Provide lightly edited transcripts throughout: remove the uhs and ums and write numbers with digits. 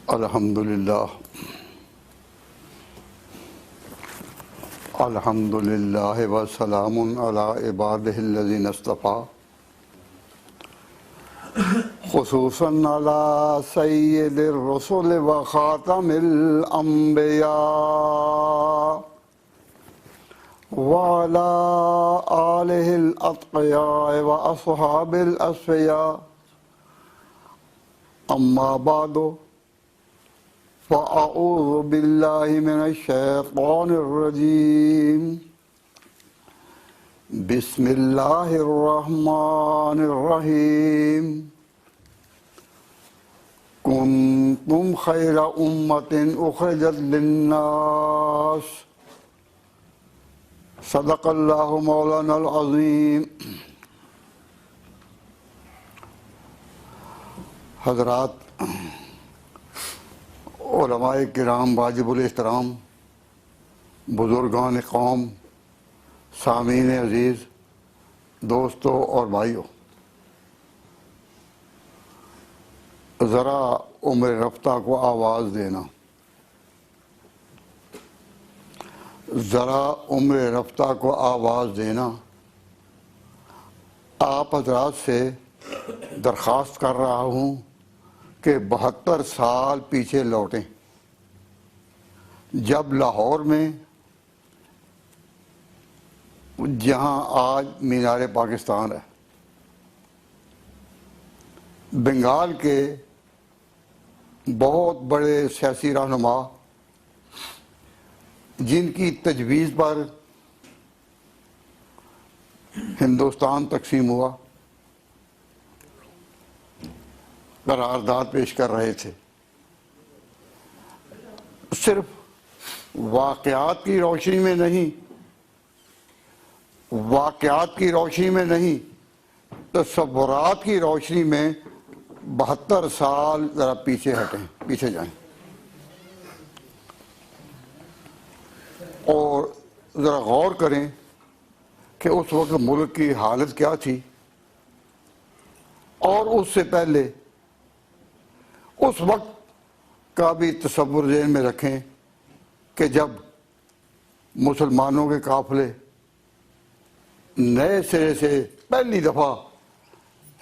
الحمدللہ الحمدللہ وسلام علی عبادہ الذین اصطفیٰ خصوصاً علی سید الرسل و خاتم الانبیاء وعلی آلہ الاتقیاء و اصحاب الاسفیاء اما بعد فاعوذ باللہ من الشیطان الرجیم بسم اللہ الرحمن الرحیم کنتم خیر امت اخرجت للناس صدق اللہ مولانا العظیم۔ حضرات، علماء کرام واجب الاحترام، بزرگان قوم، سامعین عزیز، دوستوں اور بھائیوں، ذرا عمر رفتہ کو آواز دینا، ذرا عمر رفتہ کو آواز دینا۔ آپ حضرات سے درخواست کر رہا ہوں کہ 72 سال پیچھے لوٹیں، جب لاہور میں جہاں آج مینار پاکستان ہے، بنگال کے بہت بڑے سیاسی رہنما جن کی تجویز پر ہندوستان تقسیم ہوا، قرارداد پیش کر رہے تھے، صرف واقعات کی روشنی میں نہیں، واقعات کی روشنی میں نہیں، تصورات کی روشنی میں 72 سال ذرا پیچھے ہٹیں، پیچھے جائیں اور ذرا غور کریں کہ اس وقت ملک کی حالت کیا تھی، اور اس سے پہلے اس وقت کا بھی تصور ذہن میں رکھیں کہ جب مسلمانوں کے قافلے نئے سرے سے پہلی دفعہ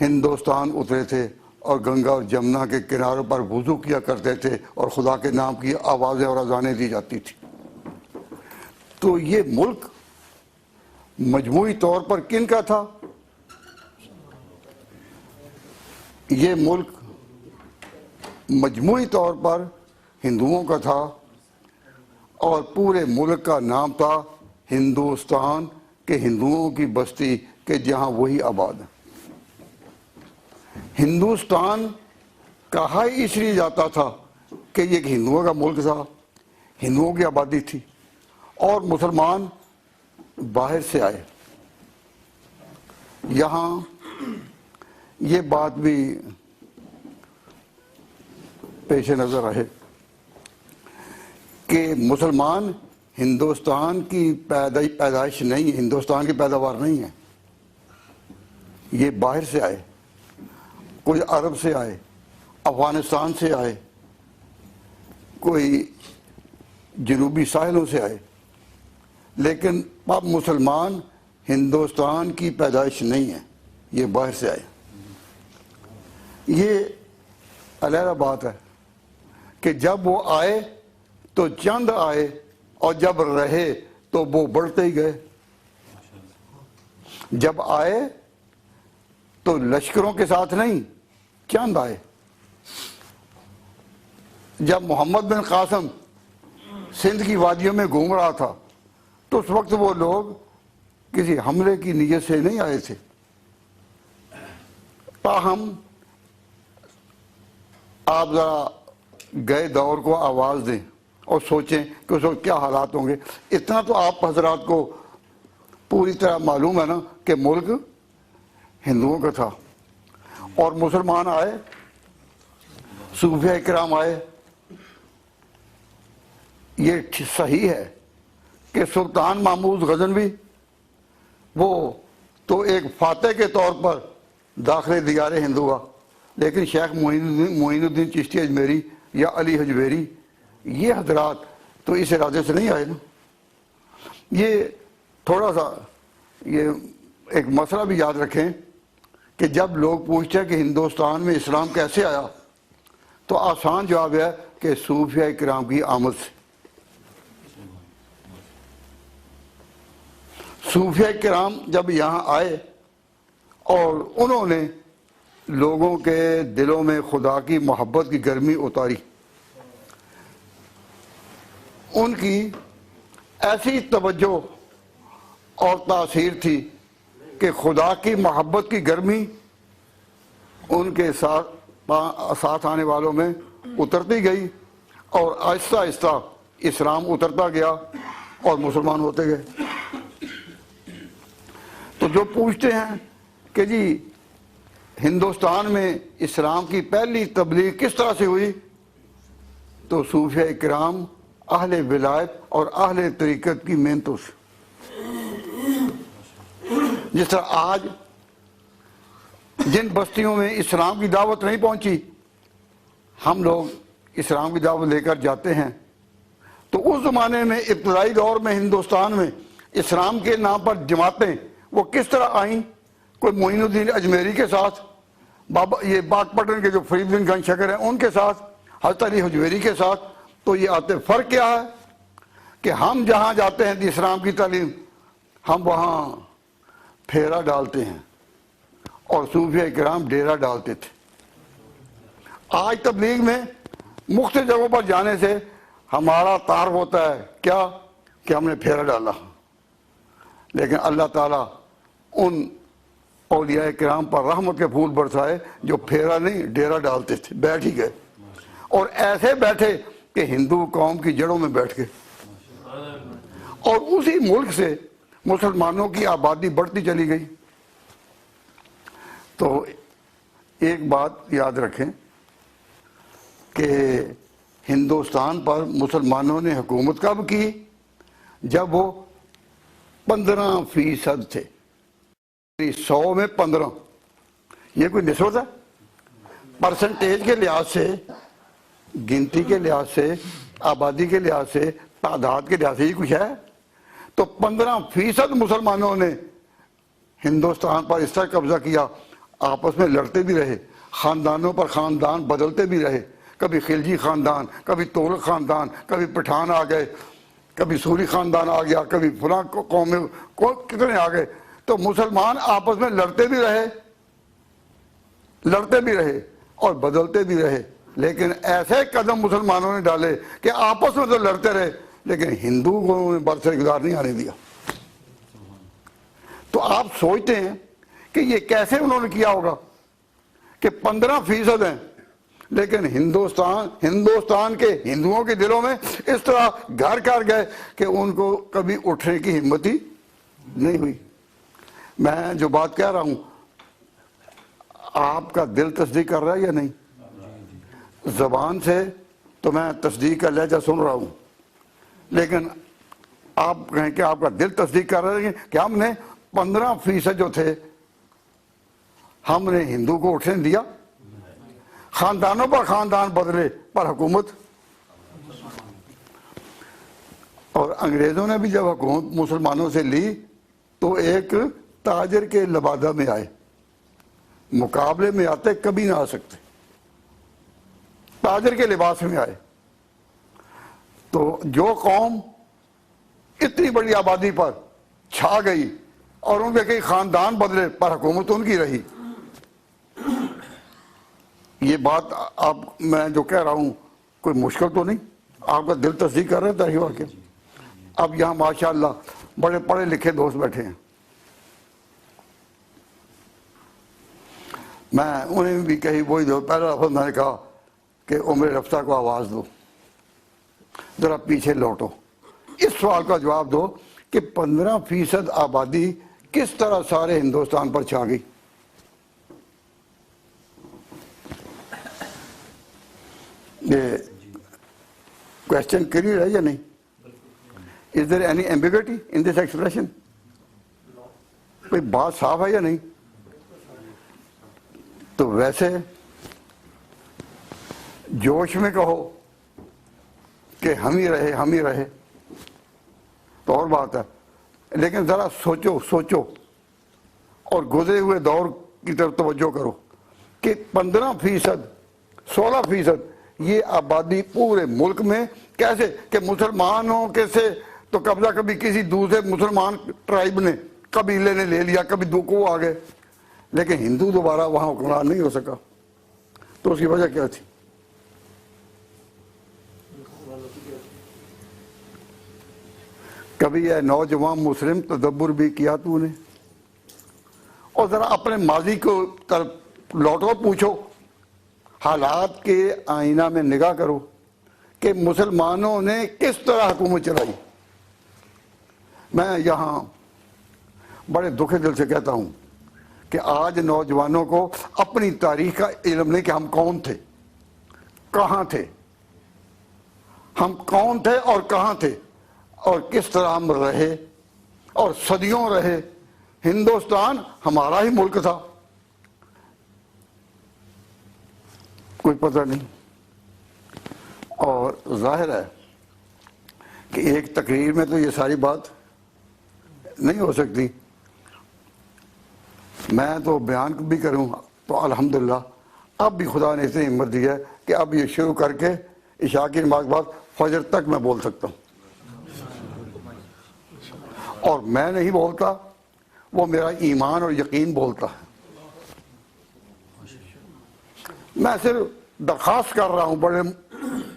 ہندوستان اترے تھے اور گنگا اور جمنا کے کناروں پر وضو کیا کرتے تھے اور خدا کے نام کی آوازیں اور اذانیں دی جاتی تھی، تو یہ ملک مجموعی طور پر کن کا تھا؟ یہ ملک مجموعی طور پر ہندوؤں کا تھا، اور پورے ملک کا نام تھا ہندوستان، کہ ہندوؤں کی بستی کہ جہاں وہی آباد ہے۔ ہندوستان کہا ہی اس لیے جاتا تھا کہ یہ ایک ہندوؤں کا ملک تھا، ہندوؤں کی آبادی تھی، اور مسلمان باہر سے آئے۔ یہاں یہ بات بھی پیش نظر رہے کہ مسلمان ہندوستان کی پیدائش نہیں ہے، ہندوستان کی پیداوار نہیں ہے، یہ باہر سے آئے، کوئی عرب سے آئے، افغانستان سے آئے، کوئی جنوبی ساحلوں سے آئے، لیکن اب مسلمان ہندوستان کی پیدائش نہیں ہے، یہ باہر سے آئے۔ یہ علیحدہ بات ہے کہ جب وہ آئے تو چند آئے، اور جب رہے تو وہ بڑھتے ہی گئے۔ جب آئے تو لشکروں کے ساتھ نہیں، چند آئے۔ جب محمد بن قاسم سندھ کی وادیوں میں گھوم رہا تھا تو اس وقت وہ لوگ کسی حملے کی نیت سے نہیں آئے تھے، تاہم آپ ذرا گئے دور کو آواز دیں اور سوچیں کہ اس وقت کیا حالات ہوں گے۔ اتنا تو آپ حضرات کو پوری طرح معلوم ہے نا کہ ملک ہندوؤں کا تھا، اور مسلمان آئے، صوفیہ کرام آئے۔ یہ صحیح ہے کہ سلطان محمود غزنوی وہ تو ایک فاتح کے طور پر داخل دیار ہند ہوا، لیکن شیخ معین الدین چشتی اجمیری یا علی حجویری، یہ حضرات تو اس ارادے سے نہیں آئے نا. یہ تھوڑا سا یہ ایک مسئلہ بھی یاد رکھیں کہ جب لوگ پوچھتے ہیں کہ ہندوستان میں اسلام کیسے آیا، تو آسان جواب ہے کہ صوفیہ کرام کی آمد سے. صوفیہ کرام جب یہاں آئے اور انہوں نے لوگوں کے دلوں میں خدا کی محبت کی گرمی اتاری، ان کی ایسی توجہ اور تاثیر تھی کہ خدا کی محبت کی گرمی ان کے ساتھ آنے والوں میں اترتی گئی، اور آہستہ آہستہ اسلام اترتا گیا اور مسلمان ہوتے گئے. تو جو پوچھتے ہیں کہ جی ہندوستان میں اسلام کی پہلی تبلیغ کس طرح سے ہوئی، تو صوفیہ کرام، اہل ولایت اور اہل طریقت کی محنتوں سے. جس طرح آج جن بستیوں میں اسلام کی دعوت نہیں پہنچی، ہم لوگ اسلام کی دعوت لے کر جاتے ہیں، تو اس زمانے میں ابتدائی دور میں ہندوستان میں اسلام کے نام پر جماعتیں وہ کس طرح آئیں. کوئی معین الدین اجمیری کے ساتھ، بابا یہ باغ کے جو فرید بن گنج شکر ہیں ان کے ساتھ، حضرت علی حجویری کے ساتھ. تو یہ آتے فرق کیا ہے کہ ہم جہاں جاتے ہیں اسلام کی تعلیم، ہم وہاں پھیرا ڈالتے ہیں، اور صوفیہ کرام ڈیرا ڈالتے تھے. آج تبلیغ میں مختلف جگہوں پر جانے سے ہمارا تعارف ہوتا ہے کیا کہ ہم نے پھیرا ڈالا، لیکن اللہ تعالیٰ ان اولیاء کرام پر رحمت کے پھول برسائے جو پھیرا نہیں ڈیرا ڈالتے تھے، بیٹھ ہی گئے، اور ایسے بیٹھے کہ ہندو قوم کی جڑوں میں بیٹھ گئے، اور اسی ملک سے مسلمانوں کی آبادی بڑھتی چلی گئی. تو ایک بات یاد رکھیں کہ ہندوستان پر مسلمانوں نے حکومت کب کی؟ جب وہ 15% تھے. 100 میں 15، یہ کوئی نسبت ہے؟ پرسنٹیج کے لحاظ سے، گنتی کے لحاظ سے، آبادی کے لحاظ سے، تعداد کے لحاظ سے یہ کچھ ہے؟ تو 15% مسلمانوں نے ہندوستان پر اس طرح قبضہ کیا، آپس میں لڑتے بھی رہے، خاندانوں پر خاندان بدلتے بھی رہے، کبھی خلجی خاندان، کبھی تغلق خاندان، کبھی پٹھان آ گئے، کبھی سوری خاندان آ گیا، کبھی فلاں قوم میں کتنے آ گئے. تو مسلمان آپس میں لڑتے بھی رہے اور بدلتے بھی رہے، لیکن ایسے قدم مسلمانوں نے ڈالے کہ آپس میں تو لڑتے رہے لیکن ہندو کو برسرگزار نہیں آنے دیا. تو آپ سوچتے ہیں کہ یہ کیسے انہوں نے کیا ہوگا کہ 15% ہیں، لیکن ہندوستان کے ہندوؤں کے دلوں میں اس طرح گھر کر گئے کہ ان کو کبھی اٹھنے کی ہمت ہی نہیں ہوئی. میں جو بات کہہ رہا ہوں آپ کا دل تصدیق کر رہا ہے یا نہیں؟ زبان سے تو میں تصدیق کا لہجہ سن رہا ہوں، لیکن آپ کہیں کہ آپ کا دل تصدیق کر رہے ہیں کہ ہم نے 15% جو تھے ہم نے ہندو کو اٹھنے دیا؟ خاندانوں پر خاندان بدلے پر حکومت. اور انگریزوں نے بھی جب حکومت مسلمانوں سے لی تو ایک تاجر کے لبادہ میں آئے، مقابلے میں آتے کبھی نہ آ سکتے، تاجر کے لباس میں آئے. تو جو قوم اتنی بڑی آبادی پر چھا گئی اور ان کے کئی خاندان بدلے پر حکومت ان کی رہی. یہ بات آپ میں جو کہہ رہا ہوں کوئی مشکل تو نہیں؟ آپ کا دل تصدیق کر رہے ہیں تاریخ واقعہ. اب یہاں ماشاءاللہ بڑے پڑھے لکھے دوست بیٹھے ہیں، میں انہیں بھی کہی وہی دو پہلا لفظ میں نے کہا کہ عمر رفتہ کو آواز دو، ذرا پیچھے لوٹو، اس سوال کا جواب دو کہ 15% آبادی کس طرح سارے ہندوستان پر چھا گئی. یہ کوشچن کلیئر ہے یا نہیں؟ Is there any ambiguity in this expression? کوئی بات صاف ہے یا نہیں؟ تو ویسے جوش میں کہو کہ ہم ہی رہے تو اور بات ہے، لیکن ذرا سوچو اور گزرے ہوئے دور کی طرف توجہ کرو کہ 15%، 16% یہ آبادی پورے ملک میں کیسے کہ مسلمانوں کے سے تو قبضہ کبھی کسی دوسرے مسلمان ٹرائب نے، قبیلے نے لے لیا، کبھی کو آ گئے، لیکن ہندو دوبارہ وہاں حکمران نہیں ہو سکا۔ تو اس کی وجہ کیا تھی؟ کبھی یہ نوجوان مسلم تدبر بھی کیا تو نے؟ اور ذرا اپنے ماضی کو طرف لوٹو، پوچھو، حالات کے آئینہ میں نگاہ کرو کہ مسلمانوں نے کس طرح حکومت چلائی۔ میں یہاں بڑے دکھے دل سے کہتا ہوں کہ آج نوجوانوں کو اپنی تاریخ کا علم نہیں کہ ہم کون تھے، کہاں تھے، ہم کون تھے اور کہاں تھے اور کس طرح ہم رہے اور صدیوں رہے۔ ہندوستان ہمارا ہی ملک تھا، کوئی پتہ نہیں۔ اور ظاہر ہے کہ ایک تقریر میں تو یہ ساری بات نہیں ہو سکتی، میں تو بیان بھی کروں تو الحمدللہ اب بھی خدا نے اتنی ہمت دی ہے کہ اب یہ شروع کر کے عشاء کی نماز کے بعد فجر تک میں بول سکتا ہوں، اور میں نہیں بولتا، وہ میرا ایمان اور یقین بولتا ہے۔ میں صرف درخواست کر رہا ہوں بڑے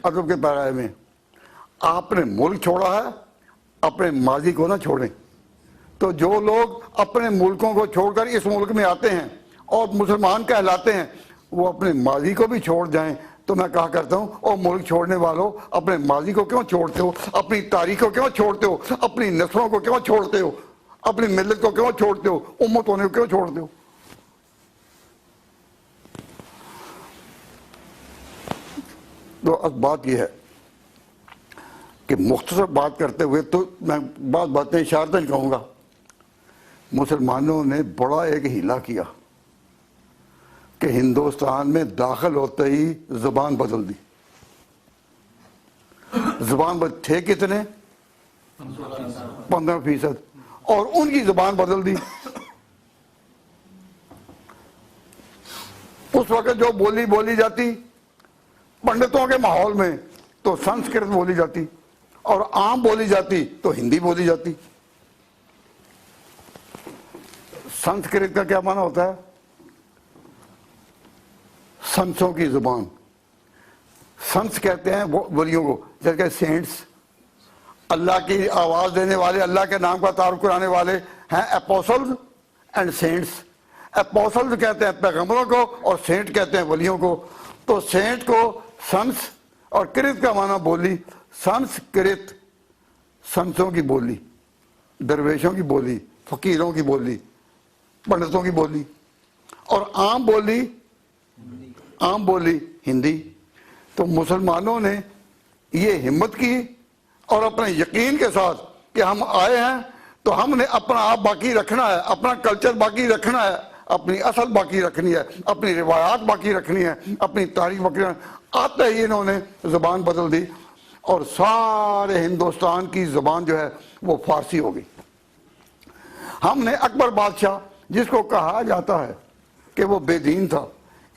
ادب کے پیرائے میں، آپ نے ملک چھوڑا ہے، اپنے ماضی کو نہ چھوڑیں۔ تو جو لوگ اپنے ملکوں کو چھوڑ کر اس ملک میں آتے ہیں اور مسلمان کہلاتے ہیں، وہ اپنے ماضی کو بھی چھوڑ جائیں۔ تو میں کہا کرتا ہوں، اور ملک چھوڑنے والوں، اپنے ماضی کو کیوں چھوڑتے ہو؟ اپنی تاریخ کو کیوں چھوڑتے ہو؟ اپنی نسلوں کو کیوں چھوڑتے ہو؟ اپنی ملت کو کیوں چھوڑتے ہو؟ امت ہونے کو کیوں چھوڑتے ہو؟ تو اب بات یہ ہے کہ مختصر بات کرتے ہوئے تو میں بعض باتیں اشارتاً کہوں گا۔ مسلمانوں نے بڑا ایک ہیلا کیا کہ ہندوستان میں داخل ہوتے ہی زبان بدل دی۔ زبان تھے کتنے؟ 15%، اور ان کی زبان بدل دی۔ اس وقت جو بولی جاتی پنڈتوں کے ماحول میں تو سنسکرت بولی جاتی، اور عام بولی جاتی تو ہندی بولی جاتی۔ سنسکرت کا کیا معنی ہوتا ہے؟ سنسوں کی زبان۔ سنس کہتے ہیں ولیوں کو، جیسے سینٹس، اللہ کی آواز دینے والے، اللہ کے نام کا تعارف کرانے والے ہیں اپوسلز اینڈ سینٹس۔ اپوسلز کہتے ہیں پیغمبروں کو اور سینٹ کہتے ہیں ولیوں کو۔ تو سینٹ کو سنس اور کرت کا معنی بولی، سنسکرت سنسوں کی بولی، درویشوں کی بولی، فقیروں کی بولی، پنڈتوں کی بولی، اور عام بولی ہندی۔ تو مسلمانوں نے یہ ہمت کی اور اپنے یقین کے ساتھ کہ ہم آئے ہیں تو ہم نے اپنا آپ باقی رکھنا ہے، اپنا کلچر باقی رکھنا ہے، اپنی اصل باقی رکھنی ہے، اپنی روایات باقی رکھنی ہے، اپنی تاریخ باقی رکھنی ہے۔ آتے ہی انہوں نے زبان بدل دی اور سارے ہندوستان کی زبان جو ہے وہ فارسی ہو گئی۔ ہم نے اکبر بادشاہ، جس کو کہا جاتا ہے کہ وہ بے دین تھا،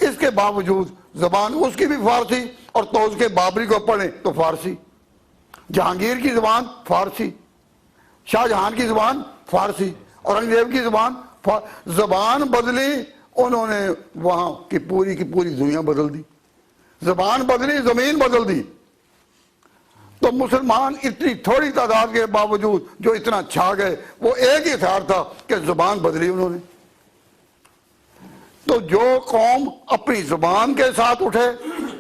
اس کے باوجود زبان اس کی بھی فارسی، اور تو اس کے بابری کو پڑھیں تو فارسی، جہانگیر کی زبان فارسی، شاہ جہان کی زبان فارسی، اورنگزیب کی زبان بدلی، انہوں نے وہاں کی پوری دنیا بدل دی۔ زبان بدلی، زمین بدل دی۔ تو مسلمان اتنی تھوڑی تعداد کے باوجود جو اتنا چھا گئے، وہ ایک ہی ہتھیار تھا کہ زبان بدلی انہوں نے۔ تو جو قوم اپنی زبان کے ساتھ اٹھے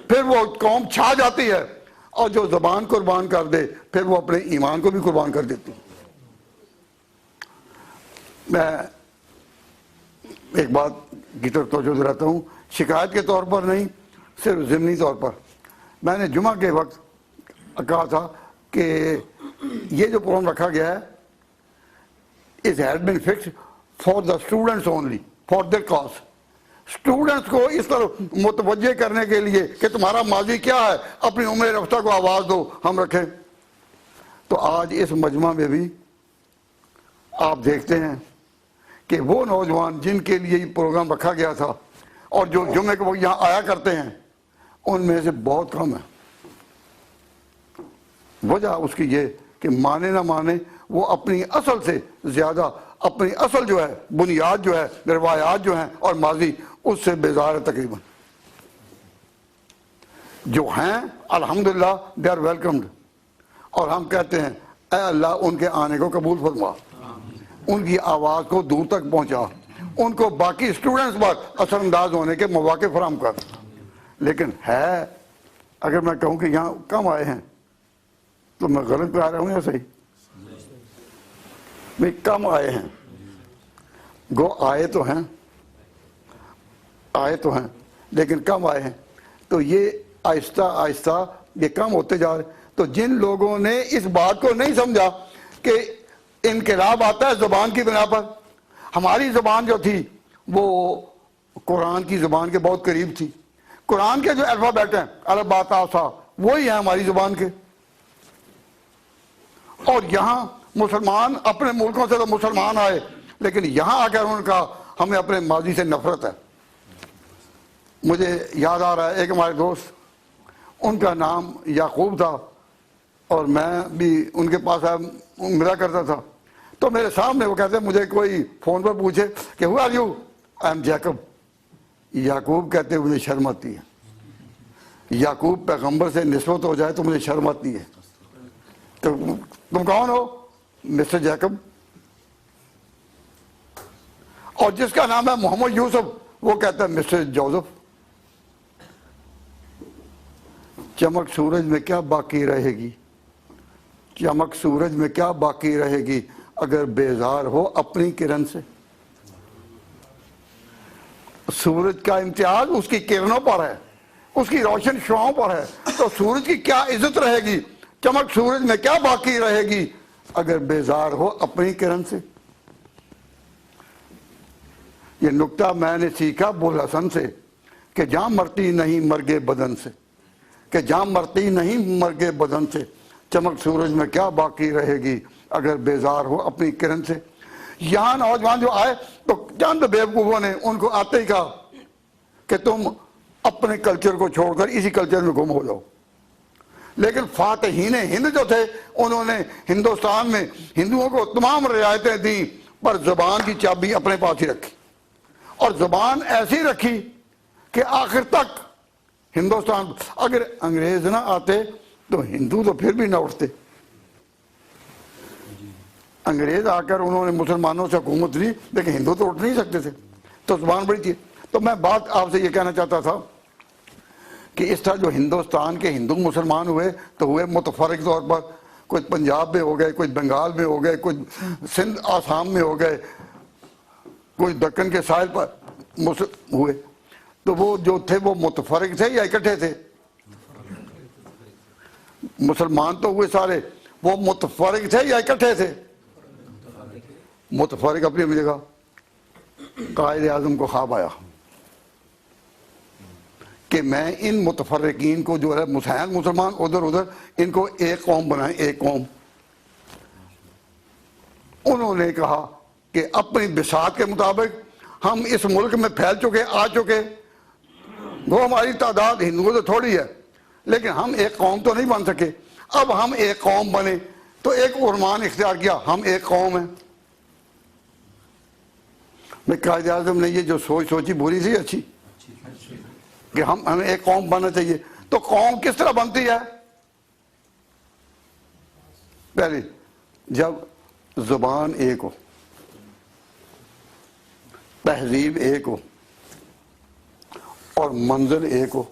پھر وہ قوم چھا جاتی ہے، اور جو زبان قربان کر دے پھر وہ اپنے ایمان کو بھی قربان کر دیتی۔ میں ایک بات کی طرف توجہ دلاتا ہوں، شکایت کے طور پر نہیں، صرف ضمنی طور پر۔ میں نے جمعہ کے وقت کہا تھا کہ یہ جو پروگرام رکھا گیا ہے it has been fixed for the students only, for their cause. Students کو اس طرح متوجہ کرنے کے لیے کہ تمہارا ماضی کیا ہے، اپنی عمر رفتہ کو آواز دو، ہم رکھیں۔ تو آج اس مجمع میں بھی آپ دیکھتے ہیں کہ وہ نوجوان جن کے لیے یہ پروگرام رکھا گیا تھا اور جو جمعے کو وہ یہاں آیا کرتے ہیں، ان میں سے بہت کم ہے۔ وجہ اس کی یہ کہ مانے نہ مانے، وہ اپنی اصل سے زیادہ اپنی اصل جو ہے، بنیاد جو ہے، روایات جو ہیں اور ماضی، اس سے بیزار ہے تقریباً۔ جو ہیں الحمدللہ دے آر ویلکمڈ، اور ہم کہتے ہیں اے اللہ ان کے آنے کو قبول فرما، ان کی آواز کو دور تک پہنچا، ان کو باقی اسٹوڈنٹس پر اثر انداز ہونے کے مواقع فراہم کر۔ لیکن ہے، اگر میں کہوں کہ یہاں کم آئے ہیں تو میں غلط پہ آ رہا ہوں یا صحیح؟ میں کم آئے ہیں، گو آئے تو ہیں، لیکن کم آئے ہیں۔ تو یہ آہستہ آہستہ یہ کم ہوتے جا رہے۔ تو جن لوگوں نے اس بات کو نہیں سمجھا کہ انقلاب آتا ہے زبان کی بنا پر، ہماری زبان جو تھی وہ قرآن کی زبان کے بہت قریب تھی۔ قرآن کے جو الفابیٹ ہیں، الف با تا ثا، وہی ہیں ہماری زبان کے۔ اور یہاں مسلمان اپنے ملکوں سے تو مسلمان آئے، لیکن یہاں آ کر انہوں نے کہا ہمیں اپنے ماضی سے نفرت ہے۔ مجھے یاد آ رہا ہے ایک ہمارے دوست، ان کا نام یعقوب تھا، اور میں بھی ان کے پاس ملا کرتا تھا۔ تو میرے سامنے وہ کہتے ہیں، مجھے کوئی فون پر پوچھے کہ who are you, I am Jacob. Yaqub کہتے ہوئے مجھے شرم آتی ہے۔ یعقوب پیغمبر سے نسبت ہو جائے تو مجھے شرم آتی ہے۔ تو تم کون ہو؟ Mister Jacob. اور جس کا نام ہے محمد یوسف، وہ کہتا ہے مسٹر جوزف۔ چمک سورج میں کیا باقی رہے گی، چمک سورج میں کیا باقی رہے گی اگر بیزار ہو اپنی کرن سے۔ سورج کا امتیاز اس کی کرنوں پر ہے، اس کی روشن شعاؤں پر ہے۔ تو سورج کی کیا عزت رہے گی، چمک سورج میں کیا باقی رہے گی اگر بیزار ہو اپنی کرن سے۔ یہ نکتہ میں نے سیکھا بوالحسن سے کہ جاں مرتی نہیں مرگے بدن سے، کہ جاں مرتی نہیں مرگے بدن سے، چمک سورج میں کیا باقی رہے گی اگر بیزار ہو اپنی کرن سے۔ یہاں نوجوان جو آئے تو چند بیوقوفوں نے ان کو آتے ہی کہا کہ تم اپنے کلچر کو چھوڑ کر اسی کلچر میں گم ہو جاؤ۔ لیکن فاتحین ہند جو تھے، انہوں نے ہندوستان میں ہندوؤں کو تمام رعایتیں دیں، پر زبان کی چابی اپنے پاس ہی رکھی، اور زبان ایسی رکھی کہ آخر تک ہندوستان، اگر انگریز نہ آتے تو ہندو تو پھر بھی نہ اٹھتے۔ انگریز آ کر انہوں نے مسلمانوں سے حکومت لی، لیکن ہندو تو اٹھ نہیں سکتے تھے۔ تو زبان بڑی تھی۔ تو میں بات آپ سے یہ کہنا چاہتا تھا کہ اس طرح جو ہندوستان کے ہندو مسلمان ہوئے تو ہوئے متفرق طور پر، کوئی پنجاب میں ہو گئے، کوئی بنگال میں ہو گئے، کوئی سندھ آسام میں ہو گئے، کوئی دکن کے ساحل پر ہوئے۔ تو وہ جو تھے وہ متفرق تھے یا اکٹھے تھے؟ مسلمان تو ہوئے سارے، وہ متفرق تھے یا اکٹھے تھے؟ متفرق اپنی جگہ۔ قائد اعظم کو خواب آیا کہ میں ان متفرقین کو جو ہے مسلمان ادھر ادھر، ان کو ایک قوم بنائیں، ایک قوم۔ انہوں نے کہا کہ اپنی بساط کے مطابق ہم اس ملک میں پھیل چکے، آ چکے، وہ ہماری تعداد ہندوؤں سے تھوڑی ہے، لیکن ہم ایک قوم تو نہیں بن سکے۔ اب ہم ایک قوم بنے تو ایک عنوان اختیار کیا، ہم ایک قوم ہیں۔ میں قائد اعظم نے یہ جو سوچی بری تھی اچھی، کہ ہمیں ایک قوم بننا چاہیے۔ تو قوم کس طرح بنتی ہے؟ پہلے جب زبان ایک ہو، تہذیب ایک ہو، اور منزل ایک ہو،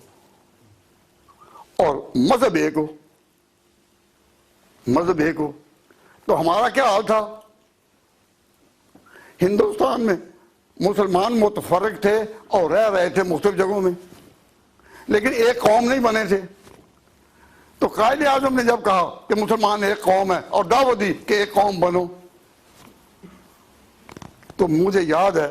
اور مذہب ایک ہو، مذہب ایک ہو۔ تو ہمارا کیا حال تھا؟ ہندوستان میں مسلمان متفرق تھے اور رہ رہے تھے مختلف جگہوں میں، لیکن ایک قوم نہیں بنے تھے۔ تو قائد اعظم نے جب کہا کہ مسلمان ایک قوم ہے اور دعوت دی کہ ایک قوم بنو، تو مجھے یاد ہے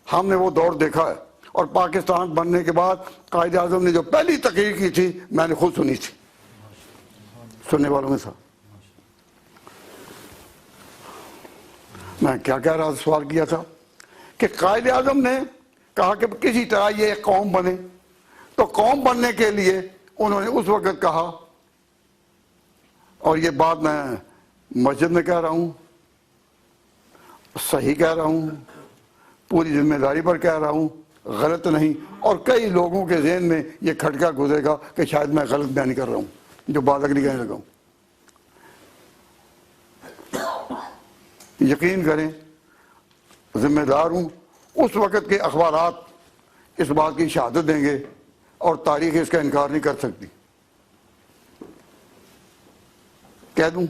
ہم نے وہ دور دیکھا ہے، اور پاکستان بننے کے بعد قائد اعظم نے جو پہلی تقریر کی تھی میں نے خود سنی تھی، سننے والوں میں تھا۔ میں کیا کہہ رہا تھا، سوال کیا تھا کہ قائد اعظم نے کہا کہ کسی طرح یہ ایک قوم بنے، تو قوم بننے کے لیے انہوں نے اس وقت کہا، اور یہ بات میں مسجد میں کہہ رہا ہوں، صحیح کہہ رہا ہوں، پوری ذمہ داری پر کہہ رہا ہوں، غلط نہیں، اور کئی لوگوں کے ذہن میں یہ کھٹکا گزرے گا کہ شاید میں غلط بیان کر رہا ہوں، جو بات اگلی کہنے لگا ہوں۔ یقین کریں ذمہ دار ہوں، اس وقت کے اخبارات اس بات کی شہادت دیں گے اور تاریخ اس کا انکار نہیں کر سکتی۔ کہہ دوں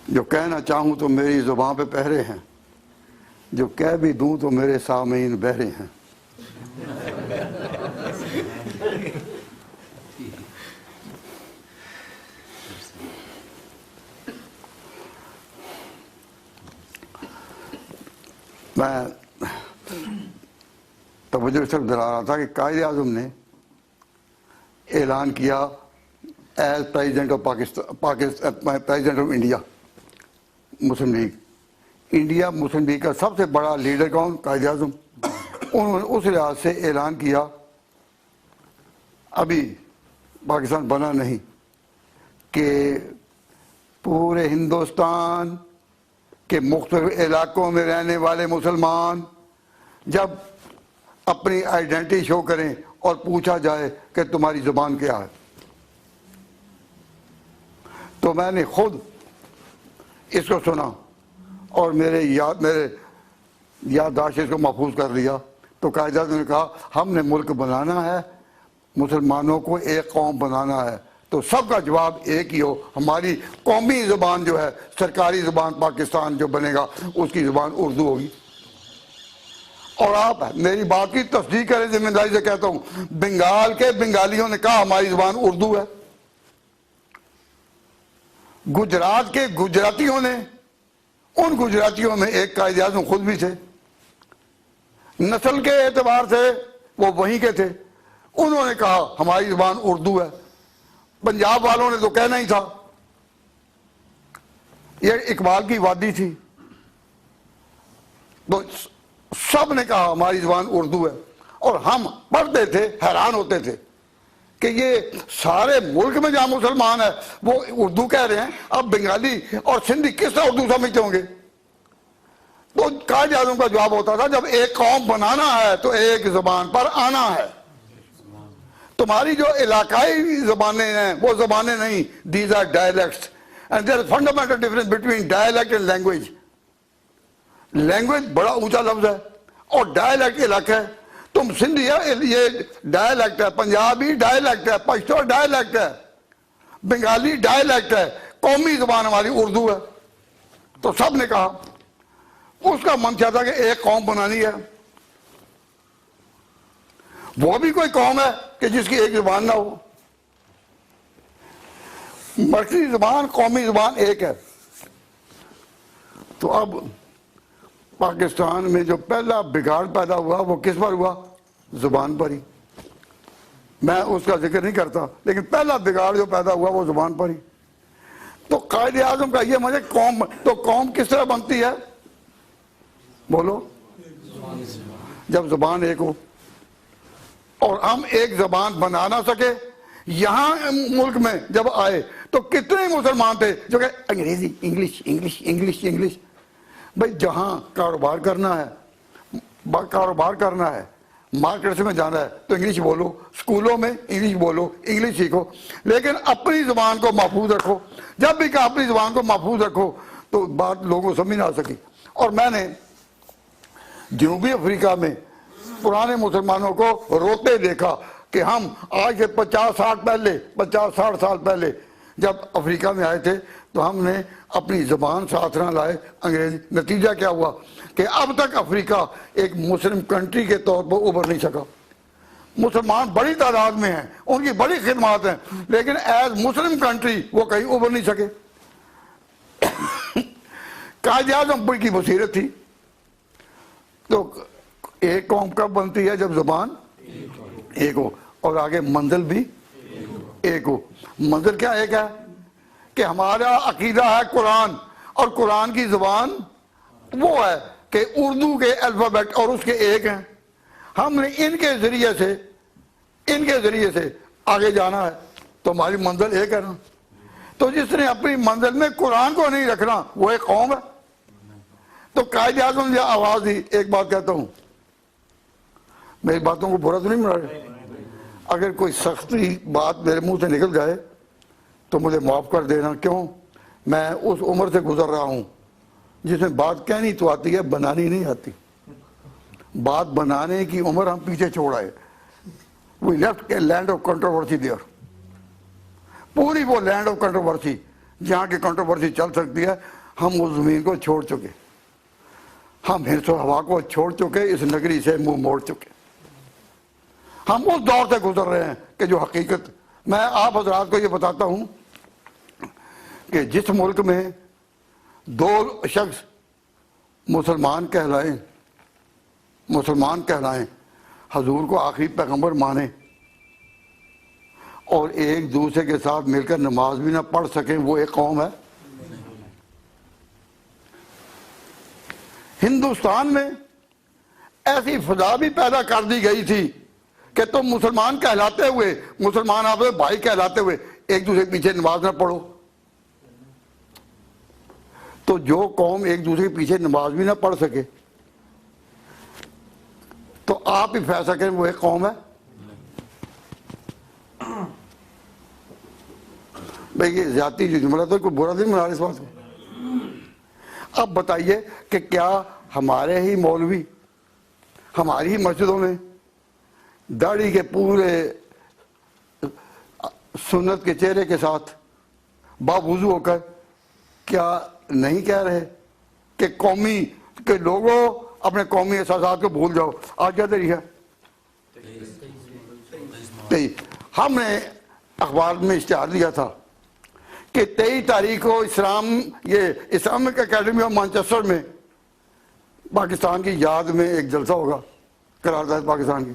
جو کہنا چاہوں تو میری زبان پہ پہرے ہیں، جو کہہ بھی دوں تو میرے سامعین بہرے ہیں۔ میں توجہ اس طرف دلا رہا تھا کہ قائد اعظم نے اعلان کیا as president of Pakistan, president of India Muslim league, India Muslim league کا سب سے بڑا لیڈر کون؟ قائد اعظم۔ انہوں نے اس لحاظ سے اعلان کیا، ابھی پاکستان بنا نہیں، کہ پورے ہندوستان کہ مختلف علاقوں میں رہنے والے مسلمان جب اپنی آئیڈینٹی شو کریں اور پوچھا جائے کہ تمہاری زبان کیا ہے، تو میں نے خود اس کو سنا اور میرے یادداشت اس کو محفوظ کر لیا۔ تو قائد اعظم نے کہا ہم نے ملک بنانا ہے، مسلمانوں کو ایک قوم بنانا ہے، تو سب کا جواب ایک ہی ہو، ہماری قومی زبان جو ہے، سرکاری زبان پاکستان جو بنے گا اس کی زبان اردو ہوگی۔ اور آپ میری بات کی تصدیق کریں، ذمہ داری سے کہتا ہوں، بنگال کے بنگالیوں نے کہا ہماری زبان اردو ہے، گجرات کے گجراتیوں نے، ان گجراتیوں میں ایک قائد اعظم خود بھی تھے، نسل کے اعتبار سے وہ وہیں کے تھے، انہوں نے کہا ہماری زبان اردو ہے۔ پنجاب والوں نے تو کہنا ہی تھا، یہ اقبال کی وادی تھی، تو سب نے کہا ہماری زبان اردو ہے، اور ہم پڑھتے تھے حیران ہوتے تھے کہ یہ سارے ملک میں جہاں مسلمان ہیں وہ اردو کہہ رہے ہیں، اب بنگالی اور سندھی کس طرح اردو سمجھتے ہوں گے؟ تو قائد اعظم کا جواب ہوتا تھا جب ایک قوم بنانا ہے تو ایک زبان پر آنا ہے، تمہاری جو علاقائی زبانیں ہیں وہ زبانیں نہیں، these are dialects and there is fundamental difference between dialect and language۔ Language بڑا اونچا لفظ ہے اور ڈائلیکٹ علاقہ ہے، تم سندھی ہے یہ ڈائلیکٹ ہے، پنجابی ڈائلیکٹ ہے، پشتو ڈائلیکٹ ہے، بنگالی ڈائلیکٹ ہے، قومی زبان ہماری اردو ہے۔ تو سب نے کہا، اس کا منشا تھا کہ ایک قوم بنانی ہے، وہ بھی کوئی قوم ہے کہ جس کی ایک زبان نہ ہو، مرکزی زبان قومی زبان ایک ہے۔ تو اب پاکستان میں جو پہلا بگاڑ پیدا ہوا وہ کس پر ہوا؟ زبان پر ہی۔ میں اس کا ذکر نہیں کرتا، لیکن پہلا بگاڑ جو پیدا ہوا وہ زبان پر ہی۔ تو قائد اعظم کا یہ مجھے قوم، تو قوم کس طرح بنتی ہے؟ بولو، جب زبان ایک ہو، اور ہم ایک زبان بنا نہ سکے۔ یہاں ملک میں جب آئے تو کتنے مسلمان تھے جو کہ انگریزی، انگلش انگلش انگلش انگلش۔ بھائی جہاں کاروبار کرنا ہے، مارکیٹ میں جانا ہے تو انگلش بولو، اسکولوں میں انگلش بولو، انگلش سیکھو، لیکن اپنی زبان کو محفوظ رکھو۔ جب بھی کہا اپنی زبان کو محفوظ رکھو تو بات لوگوں کو سمجھ نہ آ سکی۔ اور میں نے جنوبی افریقہ میں پرانے مسلمانوں کو روتے دیکھا کہ ہم آج سے 50-60 سال پہلے جب افریقہ میں آئے تھے تو ہم نے اپنی زبان ساتھ نہ لائے انگریزی۔ نتیجہ کیا ہوا کہ اب تک افریقہ ایک مسلم کنٹری کے طور پر ابھر نہیں سکا۔ مسلمان بڑی تعداد میں ہیں، ان کی بڑی خدمات ہیں، لیکن ایز مسلم کنٹری وہ کہیں ابھر نہیں سکے۔ قائد اعظم کی بصیرت تھی، تو ایک قوم کب بنتی ہے؟ جب زبان ایک ہو اور آگے منزل بھی ایک ہو۔ منزل کیا ایک ہے؟ کہ ہمارا عقیدہ ہے قرآن، اور قرآن کی زبان وہ ہے کہ اردو کے الفابیٹ اور اس کے ایک ہیں، ہم نے ان کے ذریعے سے آگے جانا ہے، تو ہماری منزل ایک ہے نا۔ تو جس نے اپنی منزل میں قرآن کو نہیں رکھنا وہ ایک قوم ہے۔ تو قائد اعظم نے آواز دی۔ ایک بات کہتا ہوں، میری باتوں کو برا تو نہیں بنا رہے، اگر کوئی سختی بات میرے منہ سے نکل جائے تو مجھے معاف کر دینا۔ کیوں؟ میں اس عمر سے گزر رہا ہوں جس میں بات کہنی تو آتی ہے، بنانی نہیں آتی۔ بات بنانے کی عمر ہم پیچھے چھوڑ آئے۔ We left a land of controversy there۔ پوری وہ لینڈ آف کنٹروورسی جہاں کی کنٹروورسی چل سکتی ہے، ہم اس زمین کو چھوڑ چکے، ہم حرص و ہوا کو چھوڑ چکے، اس نگری سے منہ موڑ چکے۔ ہم اس دور سے گزر رہے ہیں کہ جو حقیقت، میں آپ حضرات کو یہ بتاتا ہوں کہ جس ملک میں دو شخص مسلمان کہلائیں، حضور کو آخری پیغمبر مانیں، اور ایک دوسرے کے ساتھ مل کر نماز بھی نہ پڑھ سکیں، وہ ایک قوم ہے؟ ہندوستان میں ایسی فضا بھی پیدا کر دی گئی تھی کہ تم مسلمان کہلاتے ہوئے، مسلمان آپ بھائی کہلاتے ہوئے ایک دوسرے کے پیچھے نماز نہ پڑھو۔ تو جو قوم ایک دوسرے کے پیچھے نماز بھی نہ پڑھ سکے تو آپ ہی فیصلہ کریں وہ ایک قوم ہے؟ بھئی یہ زیادتی جو جملہ تو کوئی برا نہیں منا رہے اس بات کو۔ اب بتائیے کہ کیا ہمارے ہی مولوی ہماری ہی مسجدوں میں داڑھی کے پورے سنت کے چہرے کے ساتھ باوضو ہو کر کیا نہیں کہہ رہے کہ لوگوں اپنے قومی احساسات کو بھول جاؤ؟ آج کیا طریقہ ہے؟ ہم نے اخبار میں اشتہار دیا تھا کہ 23 تاریخ کو اسلامک اکیڈمی آف مانچسٹر میں پاکستان کی یاد میں ایک جلسہ ہوگا، قرارداد پاکستان کی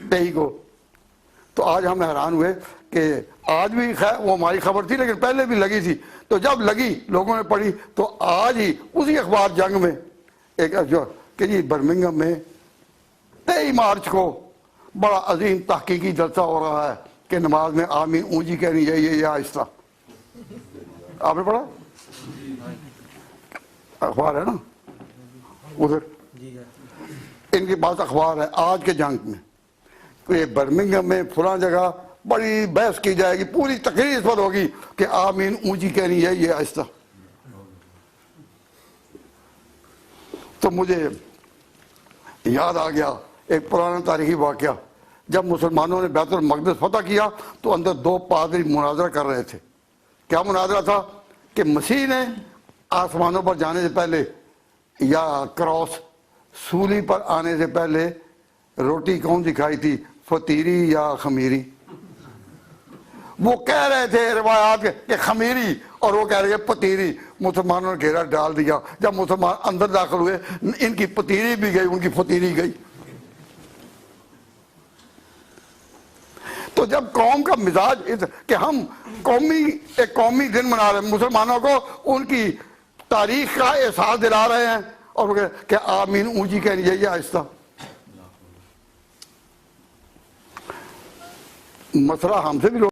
23 کو۔ تو آج ہم حیران ہوئے کہ آج بھی وہ ہماری خبر تھی لیکن پہلے بھی لگی تھی، تو جب لگی لوگوں نے پڑھی تو آج ہی اسی اخبار جنگ میں ایک کہ جی برمنگھم میں 23 مارچ کو بڑا عظیم تحقیقی جلسہ ہو رہا ہے کہ نماز میں آمین اونچی کہنی چاہیے یا آہستہ۔ آپ نے پڑھا؟ اخبار ہے نا ادھر، ان کے پاس اخبار ہے آج کے جنگ میں، برمنگھم میں فلاں جگہ بڑی بحث کی جائے گی، پوری تقریر اس پر ہوگی کہ آمین اونچی کہنی ہے یہ آہستہ۔ تو مجھے یاد آ گیا ایک پرانا تاریخی واقعہ، جب مسلمانوں نے بیت المقدس فتح کیا تو اندر 2 پادری مناظرہ کر رہے تھے۔ کیا مناظرہ تھا؟ کہ مسیح نے آسمانوں پر جانے سے پہلے یا کراس سولی پر آنے سے پہلے روٹی کون دکھائی تھی، فطیری یا خمیری؟ وہ کہہ رہے تھے روایات کہ خمیری، اور وہ کہہ رہے ہیں پتیری۔ مسلمانوں نے گھیرا ڈال دیا، جب مسلمان اندر داخل ہوئے ان کی پتیری بھی گئی، ان کی فطیری گئی۔ تو جب قوم کا مزاج کہ ہم ایک قومی دن منا رہے ہیں، مسلمانوں کو ان کی تاریخ کا احساس دلا رہے ہیں، اور کہ آمین اونچی کہنی چاہیے آہستہ۔ مسئلہ ہم سے بھی لوگ،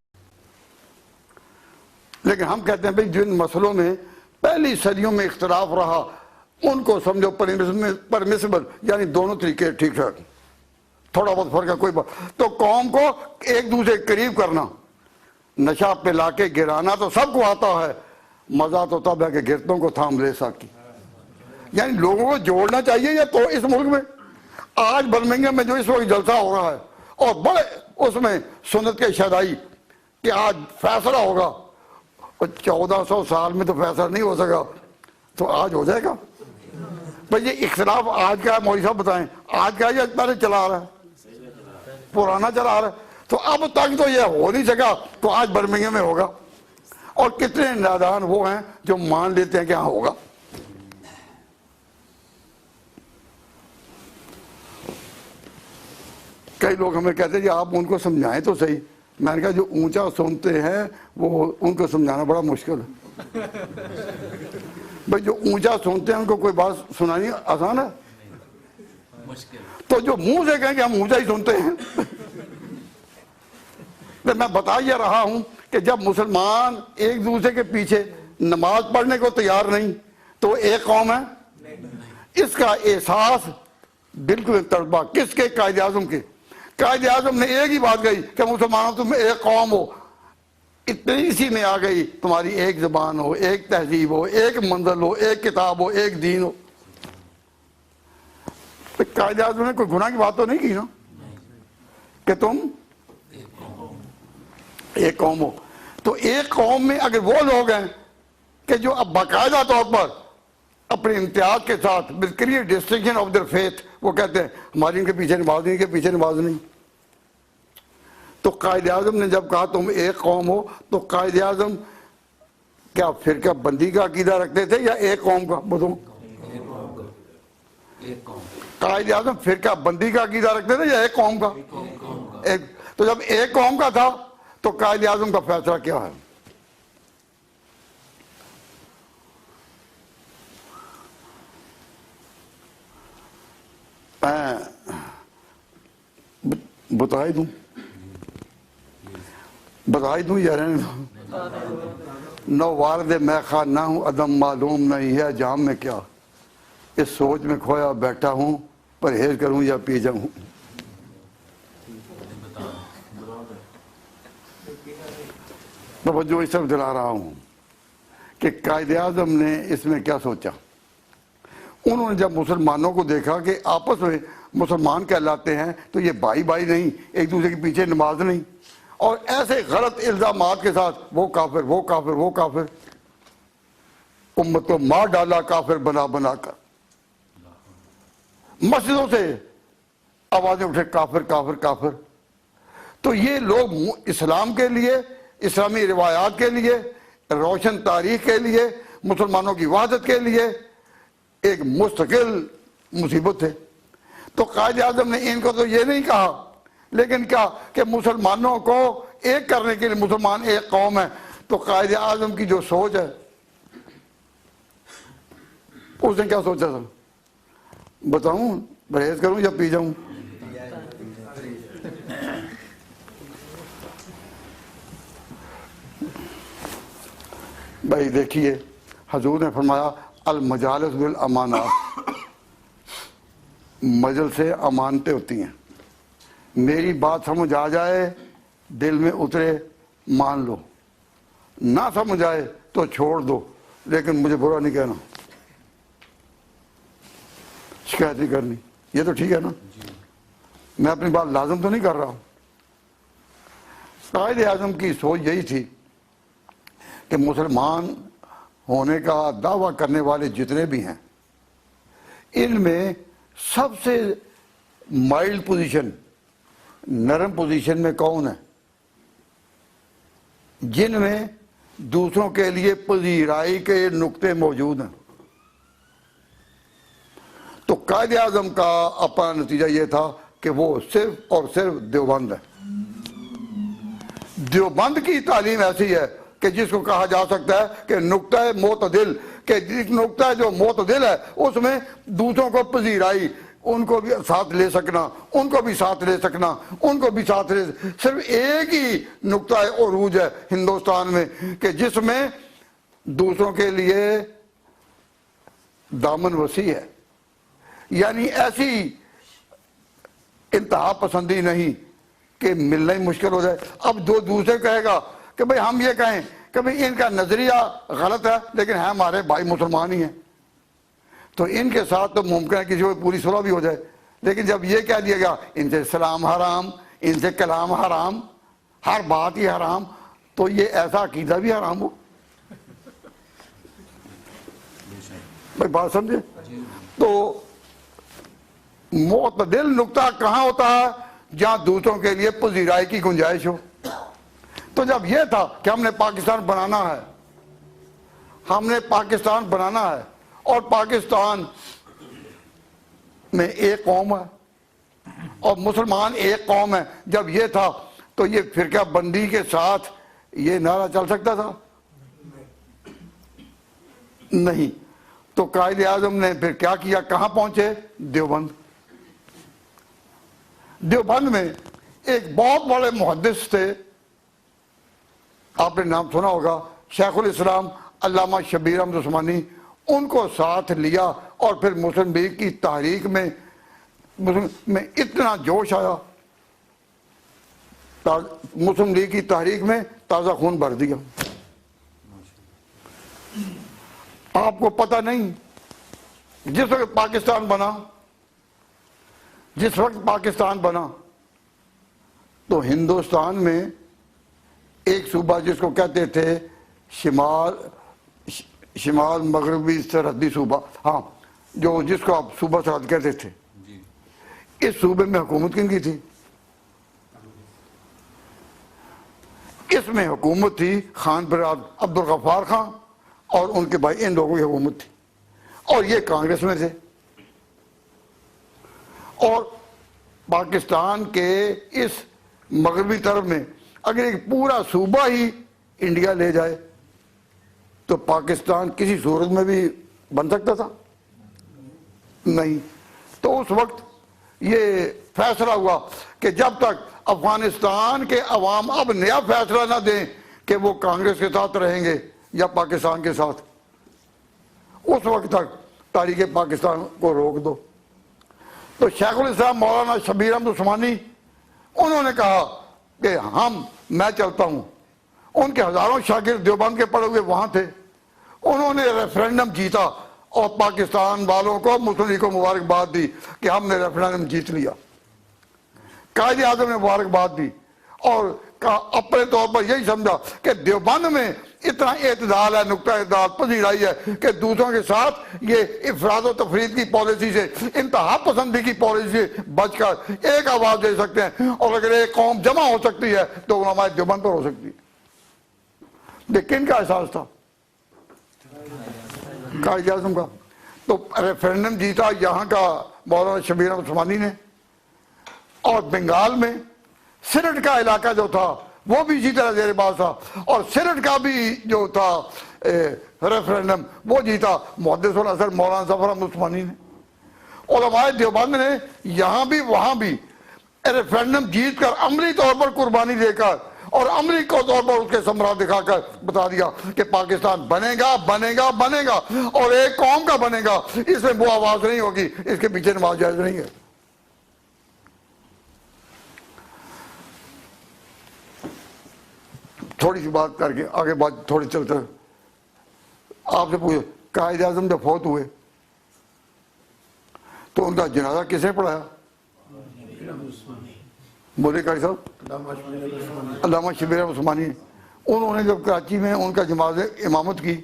لیکن ہم کہتے ہیں بھئی جن مسئلوں میں پہلی صدیوں میں اختلاف رہا ان کو سمجھو پرمیسبل، یعنی دونوں طریقے ٹھیک ٹھاک، تھوڑا بہت فرق ہے کوئی بات۔ تو قوم کو ایک دوسرے قریب کرنا، نشہ پہ لا کے گرانا تو سب کو آتا ہے، مزہ تو تب ہے کہ گرتوں کو تھام لے سکی۔ یعنی لوگوں کو جوڑنا چاہیے یا تو اس ملک میں آج برمنگھم میں جو اس وقت جلسہ ہو رہا ہے، اور بڑے اس میں سنت کے شہدائی کہ آج فیصلہ ہوگا، 1400 سال میں تو فیصلہ نہیں ہو سکا، تو آج ہو جائے گا۔ بھئی یہ اختلاف آج کا ہے، مولوی صاحب بتائیں آج کا ہے یا پہلے چلا آ رہا ہے؟ پرانا چلا رہا ہے. تو اب تک تو یہ ہو نہیں سکا, تو آج برمنگھم میں ہوگا. اور کتنے نادان وہ ہیں جو مان لیتے ہیں کہ ہاں ہوگا. کئی لوگ ہمیں کہتے ہیں کہ آپ ان کو سمجھائیں تو صحیح. میں نے کہا جو اونچا سنتے ہیں وہ ان کو سمجھانا بڑا مشکل ہے. بھائی جو اونچا سنتے ہیں ان کو کوئی بات سنانی آسان ہے؟ تو جو منہ سے کہیں کہ ہم اونچا ہی سنتے ہیں. میں بتا یہ رہا ہوں کہ جب مسلمان ایک دوسرے کے پیچھے نماز پڑھنے کو تیار نہیں تو ایک قوم ہے. اس کا احساس بالکل تڑپا کس کے؟ قائد اعظم کے. قائد اعظم نے ایک ہی بات کہی کہ مسلمانوں تم ایک قوم ہو. اتنی اسی میں آ گئی تمہاری ایک زبان ہو, ایک تہذیب ہو, ایک منزل ہو, ایک کتاب ہو, ایک دین ہو. قائد اعظم نے کوئی گناہ کی بات تو نہیں کی نا کہ تم ایک قوم ہو. تو ایک قوم میں اگر وہ لوگ ہیں کہ جو اب باقاعدہ طور پر اپنے امتیاز کے ساتھ with clear distinction of their faith وہ کہتے ہیں ہماری ان کے پیچھے نماز نہیں, کے پیچھے نماز نہیں. تو قائد اعظم نے جب کہا تم ایک قوم ہو تو قائد اعظم کیا فرقہ بندی کا عقیدہ رکھتے تھے یا ایک قوم کا؟ بتاؤ. قائد اعظم فرقہ بندی کا عقیدہ رکھتے تھے یا ایک قوم کا؟ تو جب ایک قوم کا تھا تو قائد اعظم کا فیصلہ کیا ہے؟ بتائی دوں یا رہنے دوں؟ نو وارد میں خواہ نہ ہوں عدم معلوم نہیں ہے جام میں کیا, اس سوچ میں کھویا بیٹھا ہوں پرہیز کروں یا پی جاؤں. توجہ اس طرف دلا رہا ہوں کہ قائد اعظم نے اس میں کیا سوچا. انہوں نے جب مسلمانوں کو دیکھا کہ آپس میں مسلمان کہلاتے ہیں تو یہ بھائی بھائی نہیں, ایک دوسرے کے پیچھے نماز نہیں, اور ایسے غلط الزامات کے ساتھ وہ کافر وہ کافر وہ کافر, امت کو مار ڈالا کافر بنا بنا کر. مسجدوں سے آوازیں اٹھے کافر کافر کافر. تو یہ لوگ اسلام کے لیے, اسلامی روایات کے لیے, روشن تاریخ کے لیے, مسلمانوں کی وحدت کے لیے ایک مستقل مصیبت ہے. تو قائد اعظم نے ان کو تو یہ نہیں کہا, لیکن کیا کہ مسلمانوں کو ایک کرنے کے لیے مسلمان ایک قوم ہے. تو قائد اعظم کی جو سوچ ہے اس نے کیا سوچا تھا؟ بتاؤں پرہیز کروں یا پی جاؤں؟ بھائی دیکھیے حضور نے فرمایا المجالس بالامانات, مجلس سے امانتیں ہوتی ہیں. میری بات سمجھ آ جائے دل میں اترے مان لو, نہ سمجھ آئے تو چھوڑ دو, لیکن مجھے برا نہیں کہنا, شکایت نہیں کرنی. یہ تو ٹھیک ہے نا؟ میں اپنی بات لازم تو نہیں کر رہا ہوں. قائد اعظم کی سوچ یہی تھی کہ مسلمان ہونے کا دعویٰ کرنے والے جتنے بھی ہیں ان میں سب سے مائلڈ پوزیشن, نرم پوزیشن میں کون ہے؟ جن میں دوسروں کے لیے پذیرائی کے نقطے موجود ہیں. تو قائد اعظم کا اپنا نتیجہ یہ تھا کہ وہ صرف اور صرف دیوبند ہے. دیوبند کی تعلیم ایسی ہے کہ جس کو کہا جا سکتا ہے کہ نقطہ معتدل, کہ جس نقطہ جو معتدل ہے اس میں دوسروں کو پذیرائی, ان کو بھی ساتھ لے سکنا, ان کو بھی ساتھ لے سکنا, ان کو بھی ساتھ لے, صرف ایک ہی نقطہ عروج ہے ہندوستان میں کہ جس میں دوسروں کے لیے دامن وسیع ہے. یعنی ایسی انتہا پسندی نہیں کہ ملنا ہی مشکل ہو جائے. اب دو دوسرے کہے گا کہ بھئی ہم یہ کہیں کہ بھئی ان کا نظریہ غلط ہے لیکن ہے ہمارے بھائی مسلمان ہی ہیں, تو ان کے ساتھ تو ممکن ہے کسی کو پوری صلح بھی ہو جائے. لیکن جب یہ کہہ دیا گیا ان سے سلام حرام, ان سے کلام حرام, ہر بات ہی حرام, تو یہ ایسا عقیدہ بھی حرام ہو. بھائی بات سمجھے؟ تو معتدل نقطہ کہاں ہوتا ہے؟ جہاں دوسروں کے لیے پذیرائی کی گنجائش ہو۔ تو جب یہ تھا کہ ہم نے پاکستان بنانا ہے، ہم نے پاکستان بنانا ہے اور پاکستان میں ایک قوم ہے اور مسلمان ایک قوم ہے، جب یہ تھا تو یہ فرقہ بندی کے ساتھ یہ نعرہ چل سکتا تھا؟ نہیں۔ تو قائد اعظم نے پھر کیا کیا؟ کہاں پہنچے؟ دیوبند۔ دیوبند میں ایک بہت بڑے محدث تھے، آپ نے نام سنا ہوگا، شیخ الاسلام علامہ شبیر احمد عثمانی، ان کو ساتھ لیا اور پھر مسلم لیگ کی تحریک میں اتنا جوش آیا، مسلم لیگ کی تحریک میں تازہ خون بھر دیا۔ آپ کو پتہ نہیں، جس وقت پاکستان بنا تو ہندوستان میں ایک صوبہ جس کو کہتے تھے شمال مغربی سرحدی صوبہ، ہاں، جس کو آپ صوبہ سرحد کہتے تھے، اس صوبے میں حکومت کن کی تھی؟ اس میں حکومت تھی خان برادر عبدالغفار خان اور ان کے بھائی، ان لوگوں کی حکومت تھی، اور یہ کانگریس میں تھے۔ اور پاکستان کے اس مغربی طرف میں اگر ایک پورا صوبہ ہی انڈیا لے جائے تو پاکستان کسی صورت میں بھی بن سکتا تھا؟ نہیں۔ تو اس وقت یہ فیصلہ ہوا کہ جب تک افغانستان کے عوام اب نیا فیصلہ نہ دیں کہ وہ کانگریس کے ساتھ رہیں گے یا پاکستان کے ساتھ، اس وقت تک تاریخ پاکستان کو روک دو۔ تو شیخ الاسلام مولانا شبیر احمد عثمانی، انہوں نے کہا کہ میں چلتا ہوں۔ ان کے ہزاروں شاگرد دیوبند کے پڑھے ہوئے وہاں تھے، انہوں نے ریفرینڈم جیتا اور پاکستان والوں کو، مسلم لیگ کو مبارکباد دی کہ ہم نے ریفرینڈم جیت لیا۔ قائد اعظم نے مبارکباد دی اور اپنے طور پر یہی سمجھا کہ دیوبند میں اتنا اعتدال ہے، نقطہ اعتدال، پذیرائی ہے کہ دوسروں کے ساتھ یہ افراد و تفرید کی پالیسی سے، انتہا پسندی کی پالیسی سے بچ کر ایک آواز دے سکتے ہیں، اور اگر ایک قوم جمع ہو سکتی ہے تو علماء دیوبند پر ہو سکتی ہے۔ لیکن کا احساس تھا؟ قائد اعظم کا۔ تو ریفرینڈم جیتا یہاں کا مولانا شبیر احمد عثمانی نے، اور بنگال میں سرٹ کا علاقہ جو تھا وہ بھی اسی طرح زیر باز تھا، اور سرٹ کا بھی جو تھا ریفرینڈم وہ جیتا محدث الاثر مولانا ظفر احمد عثمانی نے۔ علماء دیوبند نے یہاں بھی وہاں بھی ریفرینڈم جیت کر عملی طور پر قربانی دے کر اور عملی طور پر اس کے ثمرات دکھا کر بتا دیا کہ پاکستان بنے گا بنے گا بنے گا، اور ایک قوم کا بنے گا، اس میں وہ آواز نہیں ہوگی، اس کے پیچھے نماز جائز نہیں ہے۔ تھوڑی سی بات کر کے آگے بات تھوڑی چلتے، آپ سے پوچھو قائد اعظم جب فوت ہوئے تو ان کا جنازہ کس نے پڑھایا؟ بولے قاری صاحب؟ علامہ شبیر احمد عثمانی۔ انہوں نے جب کراچی میں ان کا جنازہ امامت کی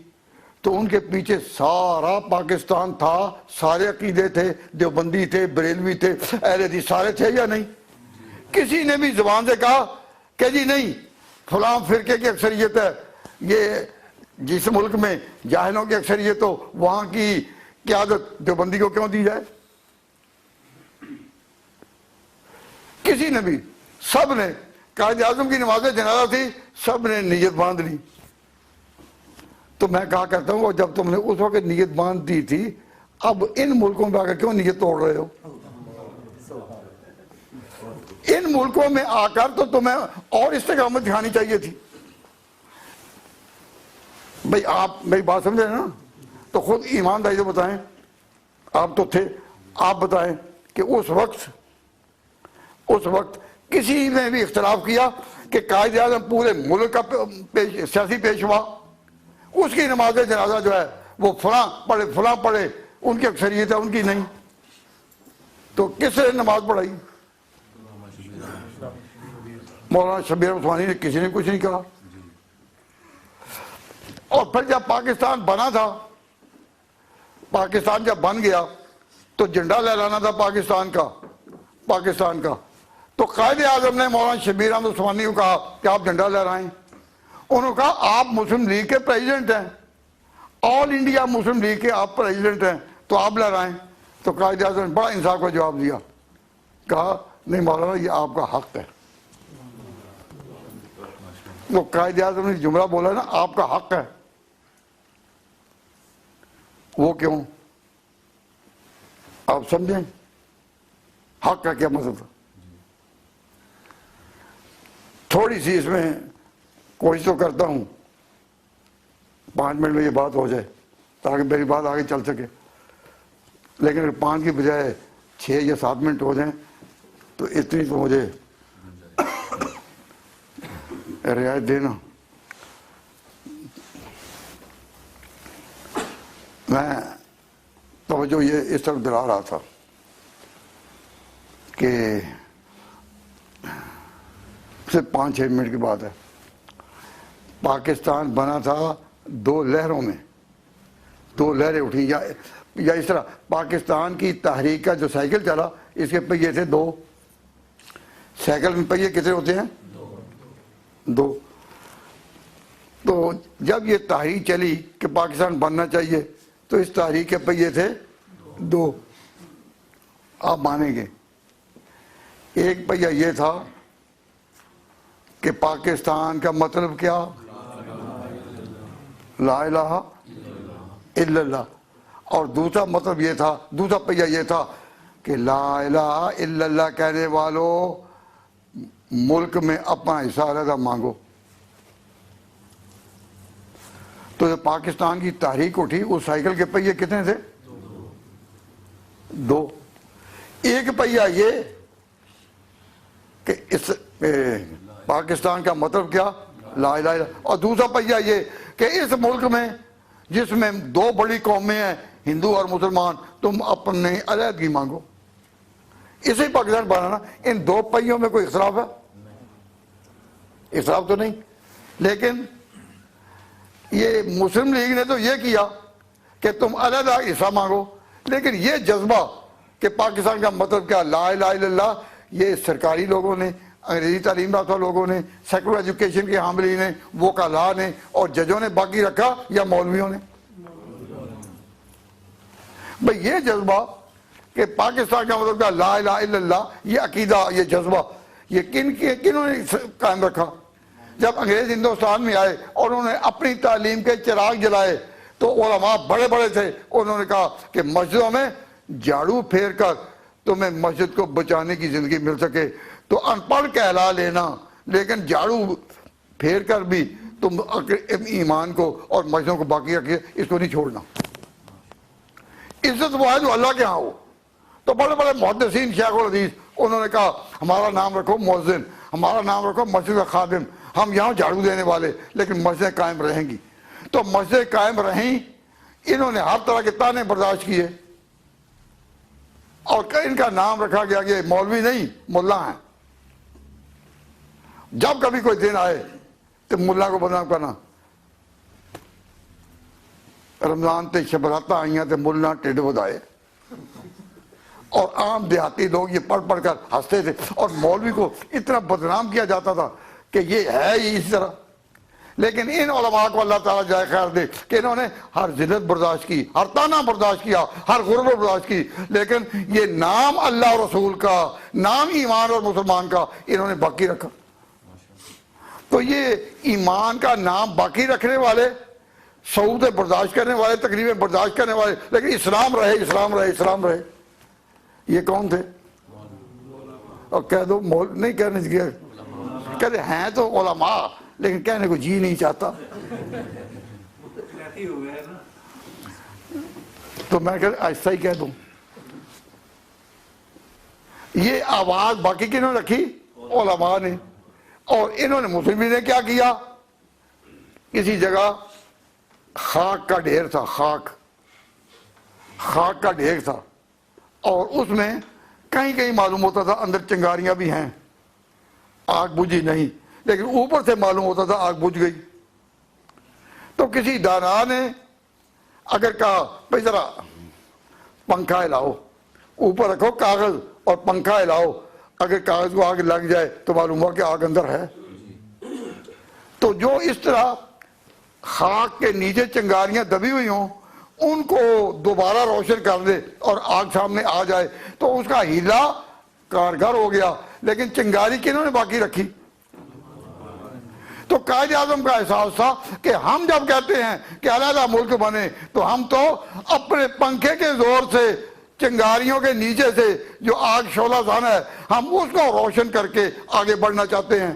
تو ان کے پیچھے سارا پاکستان تھا، سارے عقیدے تھے، دیوبندی تھے، بریلوی تھے، اہل حدیث سارے تھے یا نہیں؟ کسی نے بھی زبان سے کہا کہ جی نہیں فلاں فرقے کی اکثریت ہے، یہ جس ملک میں جاہلوں کی اکثریت ہو وہاں کی قیادت دیوبندی کو کیوں دی جائے؟ کسی نے بھی، سب نے، قائد اعظم کی نماز جنازہ تھی، سب نے نیت باندھ لی۔ تو میں کہا کرتا ہوں جب تم نے اس وقت نیت باندھ دی تھی، اب ان ملکوں میں آ کر کیوں نیت توڑ رہے ہو؟ ان ملکوں میں آ کر تو تمہیں اور استقامت دکھانی چاہیے تھی۔ بھئی آپ میری بات سمجھے نا؟ تو خود ایمانداری سے بتائیں، آپ تو تھے، آپ بتائیں کہ اس وقت کسی نے بھی اختلاف کیا کہ قائد اعظم پورے ملک کا سیاسی پیشوا، اس کی نماز جنازہ جو ہے وہ فلاں پڑھے، ان کی اکثریت ہے، ان کی نہیں؟ تو کس نے نماز پڑھائی؟ مولانا شبیر عثمانی نے، کسی نے کچھ نہیں کہا۔ اور پھر جب پاکستان بنا تھا، پاکستان جب بن گیا تو جھنڈا لہرانا تھا پاکستان کا، تو قائد اعظم نے مولانا شبیر احمد عثمانی کو کہا کہ آپ جھنڈا لہرائیں. انہوں نے کہا آپ مسلم لیگ کے پریزیڈنٹ ہیں, آل انڈیا مسلم لیگ کے آپ پریزیڈنٹ ہیں, تو آپ لہرائیں. تو قائد اعظم نے بڑا انصاف کا جواب دیا, کہا نہیں مولانا یہ آپ کا حق ہے. تو قائد اعظم نے جملہ بولا نا, آپ کا حق ہے, وہ کیوں آپ سمجھیں حق کا کیا مطلب. تھوڑی سی اس میں کوشش تو کرتا ہوں 5 منٹ میں یہ بات ہو جائے تاکہ میری بات آگے چل سکے, لیکن اگر 5 کی بجائے 6 یا 7 منٹ ہو جائیں تو اتنی تو مجھے رعایت دینا. میں توجہ یہ اس طرف دلا رہا تھا کہ صرف 5-6 منٹ کی بات ہے. پاکستان بنا تھا 2 لہروں میں, 2 لہریں اٹھی, یا اس طرح پاکستان کی تحریک کا جو سائیکل چلا اس کے پہیے تھے 2. سائیکل میں پہیے کتنے ہوتے ہیں؟ 2. تو جب یہ تحریک چلی کہ پاکستان بننا چاہیے تو اس تحریک کے پہیے تھے 2. آپ مانیں گے ایک پہیہ یہ تھا کہ پاکستان کا مطلب کیا, لا الہ الا اللہ, اور دوسرا مطلب یہ تھا, دوسرا پہیہ یہ تھا کہ لا الہ الا اللہ کہنے والوں ملک میں اپنا حصہ علیحدہ مانگو. تو جب پاکستان کی تحریک اٹھی اس سائیکل کے پہیے کتنے تھے؟ 2. ایک پہیہ یہ کہ اس پاکستان کا مطلب کیا, لا الہ الا, اور دوسرا پہیہ یہ کہ اس ملک میں جس میں 2 بڑی قومیں ہیں ہندو اور مسلمان, تم اپنے علیحدگی مانگو. اسے پاکستان بنانا. ان 2 پہیوں میں کوئی اختلاف ہے؟ اختلاف تو نہیں. لیکن یہ مسلم لیگ نے تو یہ کیا کہ تم علیحدہ حصہ مانگو, لیکن یہ جذبہ کہ پاکستان کا مطلب کیا, لا الہ الا اللہ, یہ سرکاری لوگوں نے, انگریزی تعلیم یافتہ لوگوں نے, سیکولر ایجوکیشن کے حاملین نے, وکلاء نے اور ججوں نے باقی رکھا یا مولویوں نے؟ بھئی یہ جذبہ کہ پاکستان کا مطلب کیا, لا الہ الا اللہ, یہ عقیدہ, یہ جذبہ, یہ کنہوں نے قائم رکھا؟ جب انگریز ہندوستان میں آئے اور انہوں نے اپنی تعلیم کے چراغ جلائے تو علماء بڑے بڑے تھے, انہوں نے کہا کہ مسجدوں میں جھاڑو پھیر کر تمہیں مسجد کو بچانے کی زندگی مل سکے تو ان پڑھ کہلا لینا, لیکن جھاڑو پھیر کر بھی تم ایمان کو اور مسجدوں کو باقی رکھے, اس کو نہیں چھوڑنا. عزت وہ ہے جو اللہ کے ہاں ہو. تو بڑے بڑے محدثین شیخ الحدیث انہوں نے کہا ہمارا نام رکھو مؤذن, ہمارا نام رکھو مسجد کا خادم, ہم یہاں جھاڑو دینے والے, لیکن مسجدیں قائم رہیں گی. تو مسجدیں قائم رہیں, انہوں نے ہر طرح کے تانے برداشت کیے اور ان کا نام رکھا گیا کہ مولوی نہیں ملا ہیں. جب کبھی کوئی دن آئے تو ملا کو بدنام کرنا. رمضان تے شبراتاں آئیاں تے ملا ٹھڈ بدائے, اور عام دیہاتی لوگ یہ پڑھ پڑھ کر ہنستے تھے, اور مولوی کو اتنا بدنام کیا جاتا تھا کہ یہ ہے ہی اسی طرح. لیکن ان علماء کو اللہ تعالیٰ جائے خیر دے کہ انہوں نے ہر ذلت برداشت کی, ہر تانا برداشت کیا, ہر غربت برداشت کی, لیکن یہ نام اللہ اور رسول کا, نام ایمان اور مسلمان کا انہوں نے باقی رکھا. تو یہ ایمان کا نام باقی رکھنے والے, سعودیں برداشت کرنے والے, تقریبیں برداشت کرنے والے, لیکن اسلام رہے, اسلام رہے, اسلام رہے, یہ کون تھے؟ اور کہہ دو نہیں کہنے سے کہتے ہیں تو علماء, لیکن کہنے کو جی نہیں چاہتا. تو میں ایسا ہی کہہ دوں. یہ آواز باقی کنہوں نے رکھی؟ علماء نے. اور انہوں نے مسلم نے کیا کیا, کسی جگہ خاک کا ڈھیر تھا, خاک کا ڈھیر تھا, اور اس میں کہیں کہیں معلوم ہوتا تھا اندر چنگاریاں بھی ہیں, آگ بجھی نہیں, لیکن اوپر سے معلوم ہوتا تھا آگ بجھ گئی. تو کسی دانا نے اگر کہا بھائی ذرا پنکھا ہلاؤ, اوپر رکھو کاغذ اور پنکھا ہلاؤ, اگر کاغذ کو آگ لگ جائے تو معلوم ہوا کہ آگ اندر ہے. تو جو اس طرح خاک کے نیچے چنگاریاں دبی ہوئی ہوں ان کو دوبارہ روشن کر دے اور آگ سامنے آ جائے تو اس کا ہیلا کارگر ہو گیا. لیکن چنگاری کنہوں نے باقی رکھی؟ تو قائد اعظم کا احساس تھا کہ ہم جب کہتے ہیں کہ علیحدہ ملک بنے تو ہم تو اپنے پنکھے کے زور سے چنگاریوں کے نیچے سے جو آگ شعلہ زن ہے ہم اس کو روشن کر کے آگے بڑھنا چاہتے ہیں.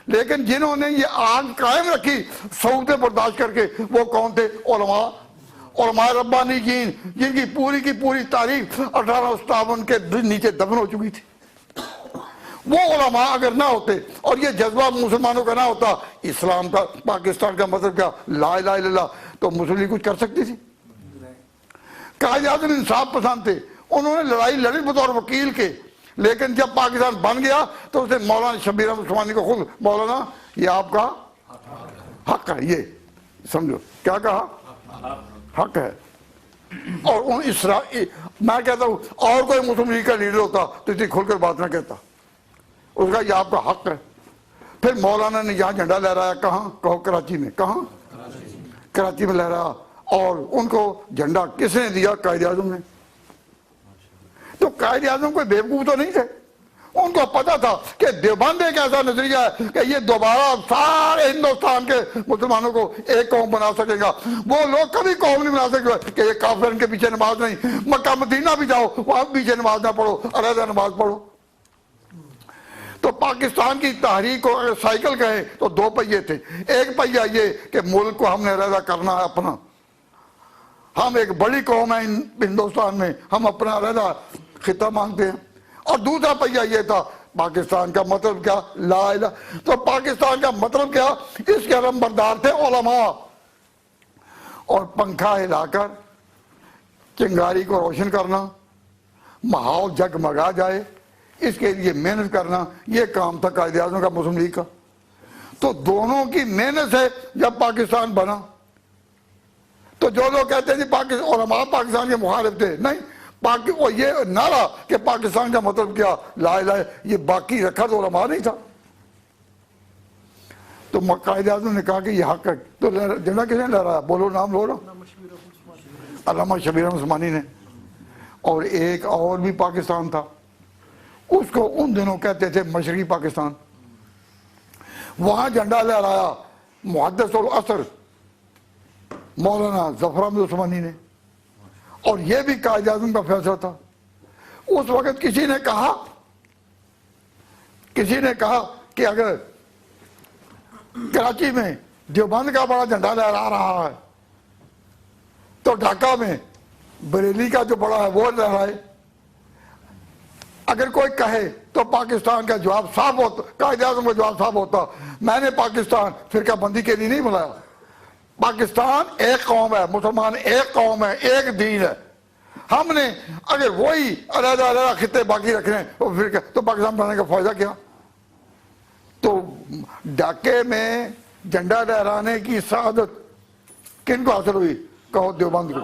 لیکن جنہوں نے یہ آگ قائم رکھی صعوبتیں برداشت کر کے وہ کون تھے؟ علماء ربانیین، جن کی پوری تاریخ 1857 کے نیچے دفن ہو چکی تھی. وہ علماء اگر نہ ہوتے اور یہ جذبہ مسلمانوں کا نہ ہوتا، اسلام کا پاکستان کا مطلب کیا، لا الہ الا اللہ، تو مسلم لیگ کچھ کر سکتی تھی؟ قائد اعظم انصاف پسند تھے، انہوں نے لڑائی لڑی بطور وکیل کے. لیکن جب پاکستان بن گیا تو اسے مولانا شبیر احمد عثمانی کو خود مولانا یہ آپ کا حق ہے، یہ سمجھو کیا کہا، حق ہے. اور میں کہتا ہوں اور کوئی مسلم لیگ کا لیڈر ہوتا تو اتنی کھل کر بات نہ کہتا، اس کا یہ آپ کا حق ہے. پھر مولانا نے یہاں جھنڈا لہرایا، کہاں؟ کہو کراچی میں. کہاں؟ کراچی میں لہرایا. اور ان کو جھنڈا کس نے دیا؟ قائد اعظم نے. تو قائد اعظم کوئی بیوقوف تو نہیں تھے، ان کو پتا تھا کہ دیوبند ایک ایسا نظریہ ہے کہ یہ دوبارہ سارے ہندوستان کے مسلمانوں کو ایک قوم بنا سکے گا. وہ لوگ کبھی قوم نہیں بنا سکے کہ یہ کافر ان کے پیچھے نماز نہیں. مکہ مدینہ بھی جاؤ وہاں پیچھے نماز نہ پڑھو، علیحدہ نماز پڑھو. تو پاکستان کی تحریک کو اگر سائیکل کہیں تو دو پہیے تھے. ایک پہیہ یہ کہ ملک کو ہم نے علیحدہ کرنا ہے اپنا، ہم ایک بڑی قوم ہے ہندوستان میں، ہم اپنا علیحدہ خطہ مانگتے ہیں. اور دوسرا پہیہ یہ تھا پاکستان کا مطلب کیا، لا الہ. تو پاکستان کا مطلب کیا، اس کے علم بردار تھے علماء. اور پنکھا ہلا کر چنگاری کو روشن کرنا، ماحول جگمگا جائے، اس کے لیے محنت کرنا، یہ کام تھا قائد اعظم کا مسلم لیگ کا. تو دونوں کی محنت سے جب پاکستان بنا تو جو لوگ کہتے ہیں جی علماء پاکستان کے مخالف تھے، نہیں، وہ یہ نعرہ کہ پاکستان کا مطلب کیا، لا الہ، یہ باقی رکھا تو علماء نہیں تھا. تو قائد اعظم نے کہا کہ یہ حق ہے. تو جھنڈا کس نے لہرایا؟ بولو نام لو نا. علامہ شبیر احمد عثمانی نے. اور ایک اور بھی پاکستان تھا، اس کو ان دنوں کہتے تھے مشرقی پاکستان. وہاں جھنڈا لہرایا محدث العصر مولانا ظفر احمد عثمانی نے. اور یہ بھی قائد اعظم کا فیصلہ تھا. اس وقت کسی نے کہا کہ اگر کراچی میں دیوبند کا بڑا جھنڈا لہرا رہا ہے تو ڈھاکہ میں بریلی کا جو بڑا ہے وہ لہرائے. اگر کوئی کہے تو پاکستان کا جواب صاف ہوتا، قائد اعظم کا جواب صاف ہوتا، میں نے پاکستان فرقہ بندی کے لیے نہیں بلایا. پاکستان ایک قوم ہے، مسلمان ایک قوم ہے، ایک دین ہے. ہم نے اگر وہی علیحدہ خطے باقی رکھنے تو پاکستان بنانے کا فائدہ کیا؟ تو ڈھاکے میں جھنڈا لہرانے کی سعادت کن کو حاصل ہوئی؟ کہو دیوبند کو.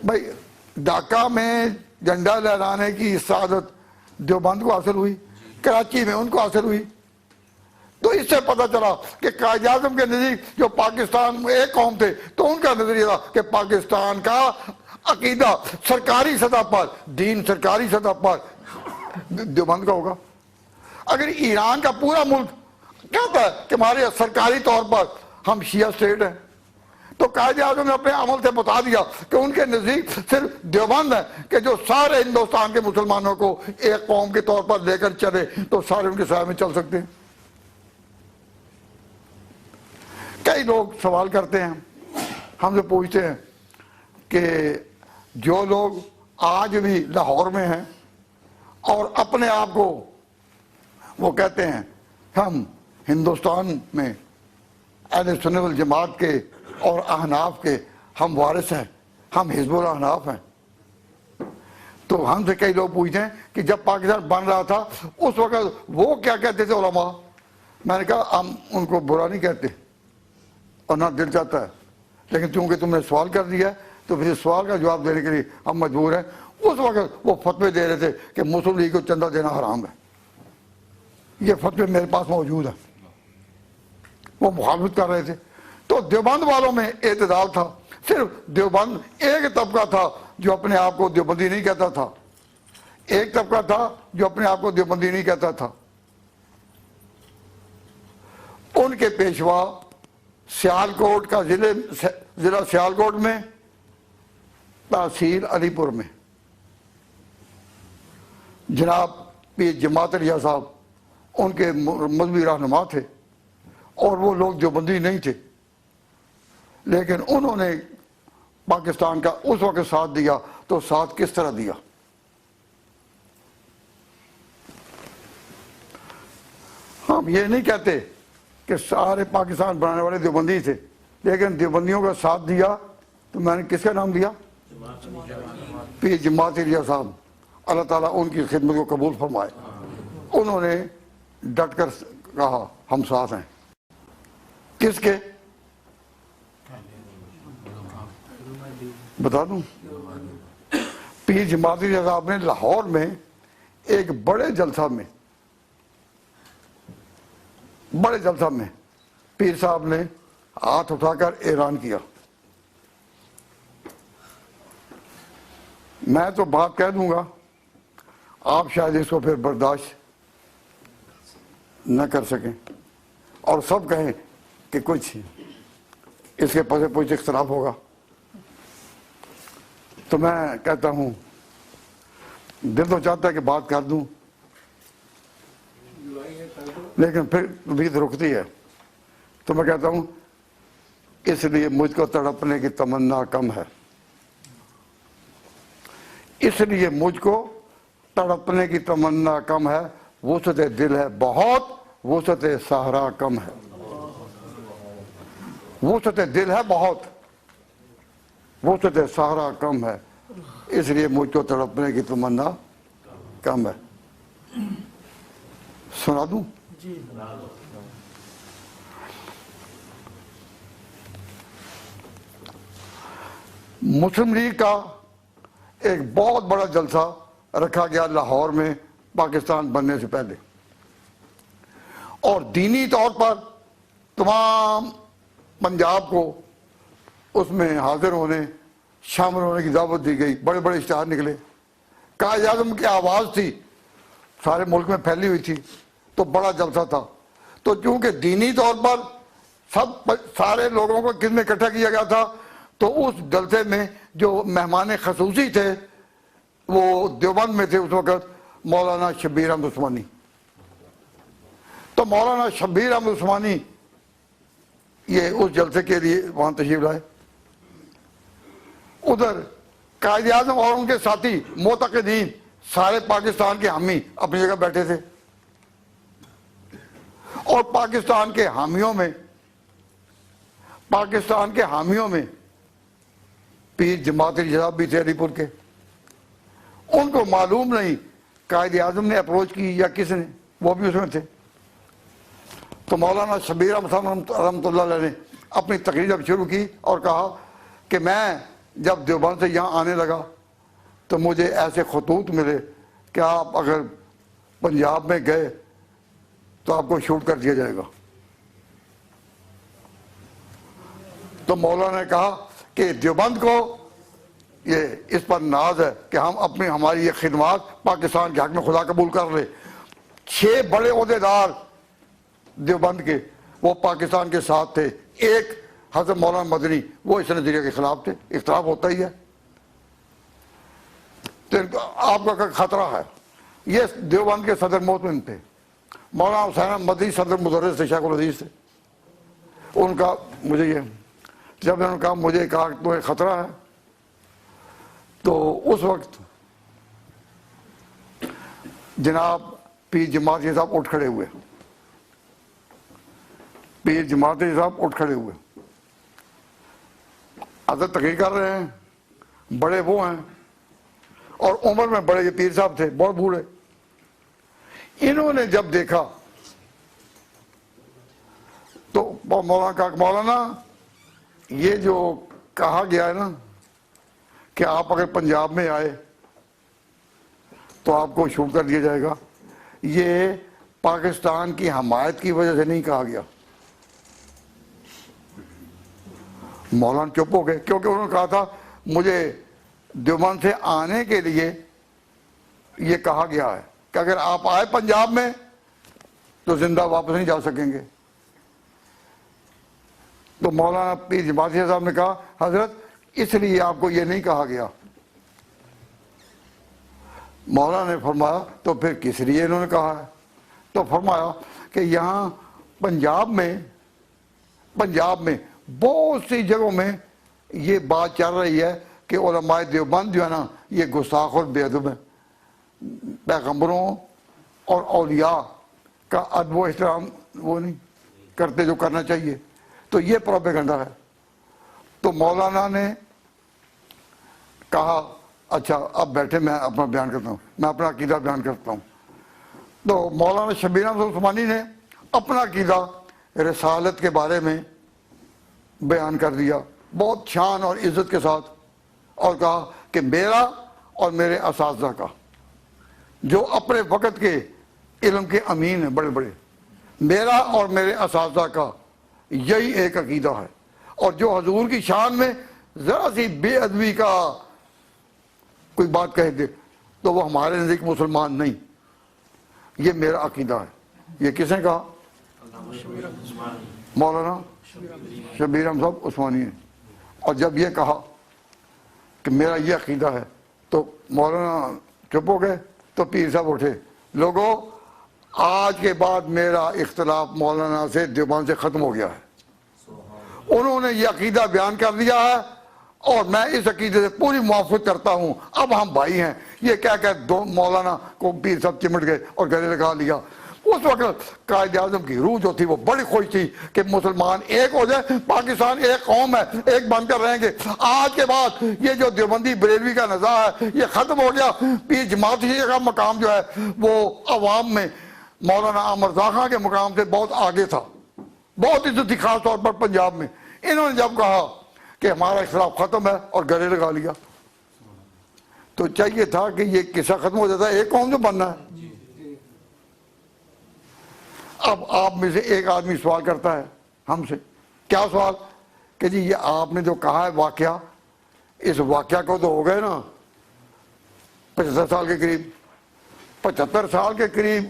بھائی ڈھاکہ میں جھنڈا لہرانے کی سعادت دیوبند کو حاصل ہوئی، کراچی میں ان کو حاصل ہوئی. تو اس سے پتہ چلا کہ قائد اعظم کے نزدیک جو پاکستان میں ایک قوم تھے تو ان کا نظریہ تھا کہ پاکستان کا عقیدہ سرکاری سطح پر، دین سرکاری سطح پر دیوبند کا ہوگا. اگر ایران کا پورا ملک کہتا ہے کہ ہمارے سرکاری طور پر ہم شیعہ اسٹیٹ ہیں تو قائد اعظم نے اپنے عمل سے بتا دیا کہ ان کے نزدیک صرف دیوبند ہے کہ جو سارے ہندوستان کے مسلمانوں کو ایک قوم کے طور پر لے کر چلے تو سارے ان کے سائے میں چل سکتے ہیں. کئی لوگ سوال کرتے ہیں، ہم سے پوچھتے ہیں کہ جو لوگ آج بھی لاہور میں ہیں اور اپنے آپ کو وہ کہتے ہیں ہم ہندوستان میں اہل سنت والجماعت کے اور احناف کے ہم وارث ہیں، ہم حزب الاحناف ہیں، تو ہم سے کئی لوگ پوچھتے ہیں کہ جب پاکستان بن رہا تھا اس وقت وہ کیا کہتے تھے علماء؟ میں نے کہا ہم ان کو برا نہیں کہتے اور نہ دل چاہتا ہے، لیکن چونکہ تم نے سوال کر دیا ہے تو پھر اس سوال کا جواب دینے کے لیے ہم مجبور ہیں. اس وقت وہ فتوے دے رہے تھے کہ مسلم لیگ کو چندہ دینا حرام ہے. یہ فتوے میرے پاس موجود ہیں. وہ مخالفت کر رہے تھے. تو دیوبند والوں میں اعتدال تھا. صرف دیوبند ایک طبقہ تھا جو اپنے آپ کو دیوبندی نہیں کہتا تھا. ایک طبقہ تھا جو اپنے آپ کو دیوبندی نہیں کہتا تھا. ان کے پیشوا سیالکوٹ کا ضلع سیالکوٹ میں، تحصیل علی پور میں جناب پیر جماعت رضا صاحب ان کے مذہبی رہنما تھے، اور وہ لوگ دیوبندی نہیں تھے، لیکن انہوں نے پاکستان کا اس وقت ساتھ دیا. تو ساتھ کس طرح دیا؟ ہم یہ نہیں کہتے کہ سارے پاکستان بنانے والے دیوبندی تھے، لیکن دیوبندیوں کا ساتھ دیا. تو میں نے کس کا نام دیا؟ پیر جماعت رضا صاحب. اللہ تعالیٰ ان کی خدمت کو قبول فرمائے. انہوں نے ڈٹ کر کہا ہم ساتھ ہیں. کس کے؟ بتا دوں. پیر جماعت رضا صاحب نے لاہور میں ایک بڑے جلسہ میں پیر صاحب نے ہاتھ اٹھا کر اعلان کیا. میں تو بات کہہ دوں گا، آپ شاید اس کو پھر برداشت نہ کر سکیں اور سب کہیں کہ کچھ اس کے پس کچھ اختلاف ہوگا. تو میں کہتا ہوں، دل تو چاہتا ہے کہ بات کر دوں، لیکن پھر امید رکتی ہے. تو میں کہتا ہوں اس لیے مجھ کو تڑپنے کی تمنا کم ہے. اس لیے مجھ کو تڑپنے کی تمنا کم ہے. وسعت دل ہے بہت، وسعت صحرا کم ہے. وسعت دل ہے بہت، وسعت صحرا کم ہے. اس لیے مجھ کو تڑپنے کی تمنا کم ہے. سنا دوں؟ مسلم لیگ کا ایک بہت بڑا جلسہ رکھا گیا لاہور میں پاکستان بننے سے پہلے، اور دینی طور پر تمام پنجاب کو اس میں حاضر ہونے، شامل ہونے کی دعوت دی گئی. بڑے بڑے اشتہار نکلے. قائد اعظم کی آواز تھی، سارے ملک میں پھیلی ہوئی تھی. تو بڑا جلسہ تھا. تو چونکہ دینی طور پر سارے لوگوں کو کس میں اکٹھا کیا گیا تھا، تو اس جلسے میں جو مہمان خصوصی تھے وہ دیوبند میں تھے اس وقت مولانا شبیر احمد عثمانی. تو مولانا شبیر احمد عثمانی یہ اس جلسے کے لیے وہاں تشریف لائے. ادھر قائد اعظم اور ان کے ساتھی معتقدین سارے پاکستان کے حامی اپنی جگہ بیٹھے تھے، اور پاکستان کے حامیوں میں پیر جماعت رضا بھی تھے علی پور کے. ان کو معلوم نہیں قائد اعظم نے اپروچ کی یا کس نے، وہ بھی اس میں تھے. تو مولانا شبیر احمد رحمۃ اللہ علیہ نے اپنی تقریر جب شروع کی اور کہا کہ میں جب دیوبند سے یہاں آنے لگا تو مجھے ایسے خطوط ملے کہ آپ اگر پنجاب میں گئے تو آپ کو شوٹ کر دیا جائے گا. تو مولانا نے کہا کہ دیوبند کو یہ اس پر ناز ہے کہ ہماری یہ خدمات پاکستان کے حق میں خدا قبول کر لے. 6 بڑے عہدیدار دیوبند کے وہ پاکستان کے ساتھ تھے. ایک حضرت مولانا مدنی، وہ اس نظریے کے خلاف تھے. اختلاف ہوتا ہی ہے. تو آپ کا خطرہ ہے. یہ دیوبند کے صدر محتمم تھے. مولانا حسین مدنی صدر مدرس تھے، شیخ الحدیث تھے. ان کا مجھے یہ جب انہوں نے کہا مجھے کہا کہ تمہیں خطرہ ہے، تو اس وقت جناب پیر جماعت صاحب اٹھ کھڑے ہوئے. پیر جماعت صاحب اٹھ کھڑے ہوئے. حضرت تقریر کر رہے ہیں، بڑے وہ ہیں اور عمر میں بڑے یہ پیر صاحب تھے، بہت بوڑھے. انہوں نے جب دیکھا تو مولانا کہا کہ مولانا یہ جو کہا گیا ہے نا کہ آپ اگر پنجاب میں آئے تو آپ کو شوٹ کر دیا جائے گا. یہ پاکستان کی حمایت کی وجہ سے نہیں کہا گیا. مولانا چپ ہو گئے کیونکہ انہوں نے کہا تھا مجھے دیوبند سے آنے کے لیے یہ کہا گیا ہے کہ اگر آپ آئے پنجاب میں تو زندہ واپس نہیں جا سکیں گے. تو مولانا پیر جماعتی صاحب نے کہا حضرت اس لیے آپ کو یہ نہیں کہا گیا. مولانا نے فرمایا تو پھر کس لیے انہوں نے کہا ہے؟ تو فرمایا کہ یہاں پنجاب میں بہت سی جگہوں میں یہ بات چل رہی ہے کہ علماء دیوبند جو ہے نا یہ گستاخ اور بے ادب ہیں. پیغمبروں اور اولیاء کا ادب و احترام وہ نہیں کرتے جو کرنا چاہیے. تو یہ پروپیگنڈا ہے. تو مولانا نے کہا اچھا اب بیٹھے میں اپنا بیان کرتا ہوں, میں اپنا عقیدہ بیان کرتا ہوں. تو مولانا شبیر احمد عثمانی نے اپنا عقیدہ رسالت کے بارے میں بیان کر دیا بہت شان اور عزت کے ساتھ, اور کہا کہ میرا اور میرے اساتذہ کا جو اپنے وقت کے علم کے امین ہیں بڑے بڑے, میرا اور میرے اساتذہ کا یہی ایک عقیدہ ہے, اور جو حضور کی شان میں ذرا سی بے ادبی کا کوئی بات کہہ دے تو وہ ہمارے نزدیک مسلمان نہیں. یہ میرا عقیدہ ہے. یہ کس نے کہا؟ مولانا شبیر احمد صاحب عثمانی نے. اور جب یہ کہا کہ میرا یہ عقیدہ ہے تو مولانا چپ ہو گئے. تو پیر صاحب اٹھے, لوگوں آج کے بعد میرا اختلاف مولانا سے دیوبند سے ختم ہو گیا ہے. انہوں نے یہ عقیدہ بیان کر دیا ہے اور میں اس عقیدے سے پوری موافقت کرتا ہوں, اب ہم بھائی ہیں. یہ کہہ کہ دو مولانا کو پیر صاحب چمٹ گئے اور گلے لگا لیا. اس وقت قائد اعظم کی روح جو تھی وہ بڑی خوش تھی کہ مسلمان ایک ہو جائے, پاکستان ایک قوم ہے, ایک بن کر رہیں گے. آج کے بعد یہ جو دیوبندی بریلوی کا نظام ہے یہ ختم ہو گیا. پیر جماعتی کا مقام جو ہے وہ عوام میں مولانا احمد رضا خان کے مقام سے بہت آگے تھا, بہت عزت تھی خاص طور پر پنجاب میں. انہوں نے جب کہا کہ ہمارا اختلاف ختم ہے اور گلے لگا لیا, تو چاہیے تھا کہ یہ قصہ ختم ہو جاتا ہے, ایک قوم جو بننا ہے. اب آپ میں سے ایک آدمی سوال کرتا ہے ہم سے, کیا سوال کہ جی یہ آپ نے جو کہا ہے واقعہ, اس واقعہ کو تو ہو گئے نا 75 سال کے قریب, 75 سال کے قریب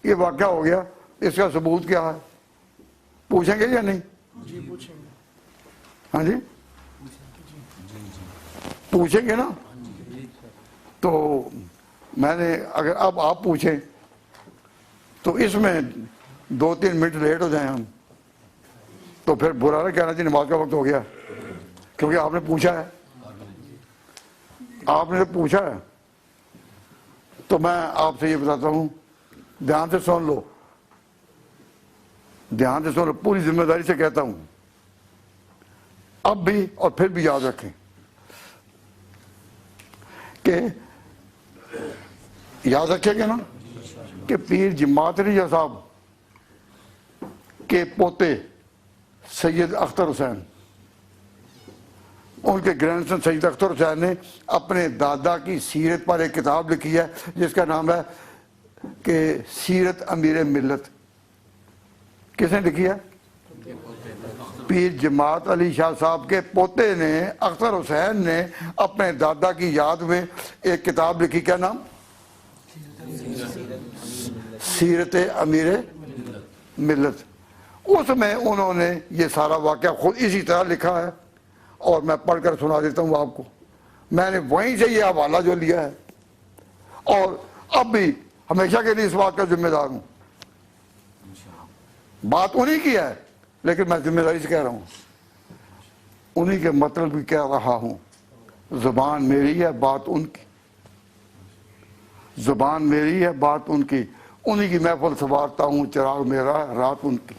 یہ واقعہ ہو گیا, اس کا ثبوت کیا ہے؟ پوچھیں گے یا نہیں؟ جی پوچھیں گے. ہاں جی پوچھیں گے نا. تو میں نے اگر اب آپ پوچھیں تو اس میں 2-3 منٹ لیٹ ہو جائیں ہم تو پھر برا نہ کہنا چاہیے نماز کا وقت ہو گیا, کیونکہ آپ نے پوچھا ہے, آپ نے پوچھا ہے. تو میں آپ سے یہ بتاتا ہوں, دھیان سے سن لو, دھیان سے سن لو, پوری ذمہ داری سے کہتا ہوں, اب بھی اور پھر بھی یاد رکھیں کہ یاد رکھیں گے نا کہ پیر جماعت رضا صاحب کے پوتے سید اختر حسین, ان کے گرینڈ سن سید اختر حسین نے اپنے دادا کی سیرت پر ایک کتاب لکھی ہے جس کا نام ہے کہ سیرت امیر ملت. کس نے لکھی ہے؟ پیر جماعت علی شاہ صاحب کے پوتے نے اختر حسین نے اپنے دادا کی یاد میں ایک کتاب لکھی. کیا نام؟ سیرت امیر ملت. اس میں انہوں نے یہ سارا واقعہ خود اسی طرح لکھا ہے, اور میں پڑھ کر سنا دیتا ہوں آپ کو. میں نے وہیں سے یہ حوالہ جو لیا ہے, اور اب بھی ہمیشہ کے لیے اس بات کا ذمہ دار ہوں. بات انہی کی ہے لیکن میں ذمہ داری سے کہہ رہا ہوں, انہی کے مطلب بھی کہہ رہا ہوں. زبان میری ہے, بات ان کی, زبان میری ہے, بات ان کی. انہی کی محفل سنوارتا ہوں, چراغ میرا ہے, رات ان کی.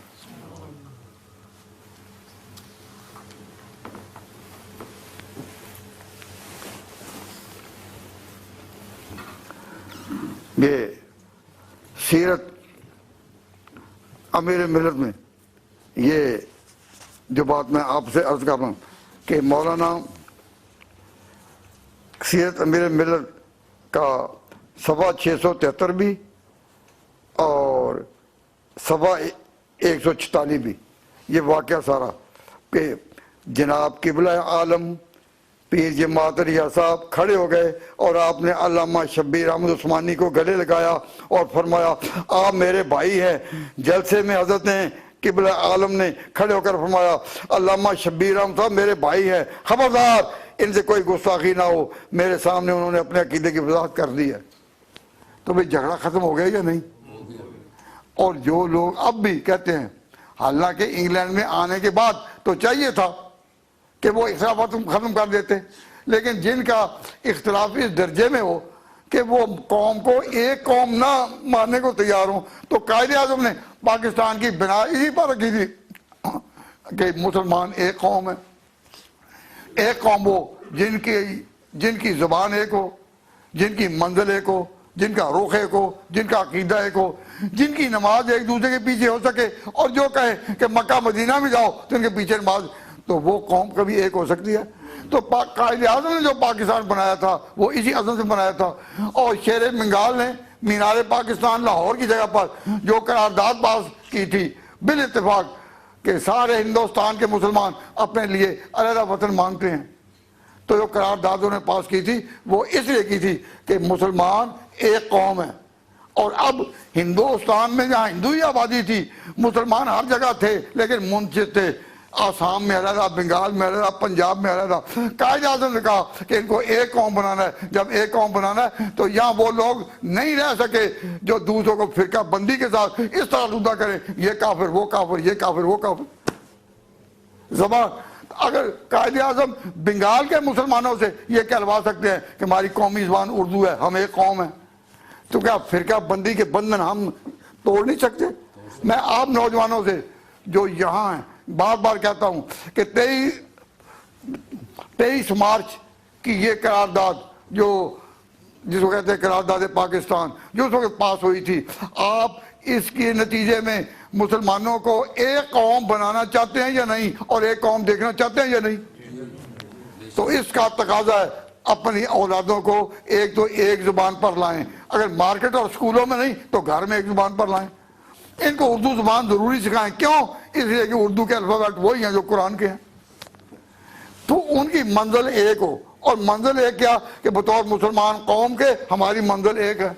یہ سیرت امیر ملت میں یہ جو بات میں آپ سے عرض کر رہا ہوں کہ مولانا سیرت امیر ملت کا صفحہ 673 بھی اور صفحہ 146 بھی، یہ واقعہ سارا کہ جناب قبلہ عالم پیر جماعت علیہ صاحب کھڑے ہو گئے اور آپ نے علامہ شبیر احمد عثمانی کو گلے لگایا اور فرمایا آپ میرے بھائی ہیں۔ جلسے میں حضرت نے قبلہ عالم نے کھڑے ہو کر فرمایا علامہ شبیر احمد صاحب میرے بھائی ہیں، خبردار ان سے کوئی گستاخی نہ ہو۔ میرے سامنے انہوں نے اپنے عقیدے کی وضاحت کر دی ہے۔ تو بھئی جھگڑا ختم ہو گیا یا نہیں؟ اور جو لوگ اب بھی کہتے ہیں، حالانکہ انگلینڈ میں آنے کے بعد تو چاہیے تھا کہ وہ اختلافات ختم کر دیتے، لیکن جن کا اختلاف اس درجے میں ہو کہ وہ قوم کو ایک قوم نہ ماننے کو تیار ہوں، تو قائد اعظم نے پاکستان کی بنا اسی پر رکھی تھی کہ مسلمان ایک قوم ہے۔ ایک قوم ہو جن کی زبان ایک ہو، جن کی منزل ایک ہو، جن کا رخ ایک ہو، جن کا عقیدہ ایک ہو، جن کی نماز ایک دوسرے کے پیچھے ہو سکے، اور جو کہے کہ مکہ مدینہ میں جاؤ تو ان کے پیچھے نماز، تو وہ قوم کبھی ایک ہو سکتی ہے؟ تو قائد اعظم نے جو پاکستان بنایا تھا وہ اسی عزم سے بنایا تھا۔ اور شیر بنگال نے مینار پاکستان لاہور کی جگہ پر جو قرارداد پاس کی تھی بال اتفاق کہ سارے ہندوستان کے مسلمان اپنے لیے علیحدہ وطن مانگتے ہیں، تو جو قرارداد انہوں نے پاس کی تھی وہ اس لیے کی تھی کہ مسلمان ایک قوم ہے۔ اور اب ہندوستان میں جہاں ہندو ہی آبادی تھی، مسلمان ہر جگہ تھے لیکن منفرد تھے، آسام میں علیحدہ، بنگال میں علیحدہ، پنجاب میں علیحدہ۔ قائد اعظم نے کہا کہ ان کو ایک قوم بنانا ہے۔ جب ایک قوم بنانا ہے تو یہاں وہ لوگ نہیں رہ سکے جو دوسروں کو فرقہ بندی کے ساتھ اس طرح ردہ کریں، یہ کافر وہ کافر، یہ کافر وہ کافر۔ زبان اگر قائد اعظم بنگال کے مسلمانوں سے یہ کہلوا سکتے ہیں کہ ہماری قومی زبان اردو ہے، ہم ایک قوم ہیں، تو کیا فرقہ بندی کے بندھن ہم توڑ نہیں سکتے؟ میں آپ نوجوانوں سے جو یہاں ہیں بار بار کہتا ہوں کہ 23 مارچ کی یہ قرارداد جس کو کہتے ہیں قرارداد پاکستان، جو اس وقت پاس ہوئی تھی، آپ اس کے نتیجے میں مسلمانوں کو ایک قوم بنانا چاہتے ہیں یا نہیں، اور ایک قوم دیکھنا چاہتے ہیں یا نہیں؟ تو اس کا تقاضا ہے اپنی اولادوں کو ایک تو ایک زبان پر لائیں، اگر مارکیٹ اور سکولوں میں نہیں تو گھر میں ایک زبان پر لائیں۔ ان کو اردو زبان ضروری سکھائیں، کیوں؟ اس لیے کہ اردو کے الفابیٹ وہی ہیں جو قرآن کے ہیں، تو ان کی منزل ایک ہو۔ اور منزل ایک کیا کہ بطور مسلمان قوم کے ہماری منزل ایک ہے،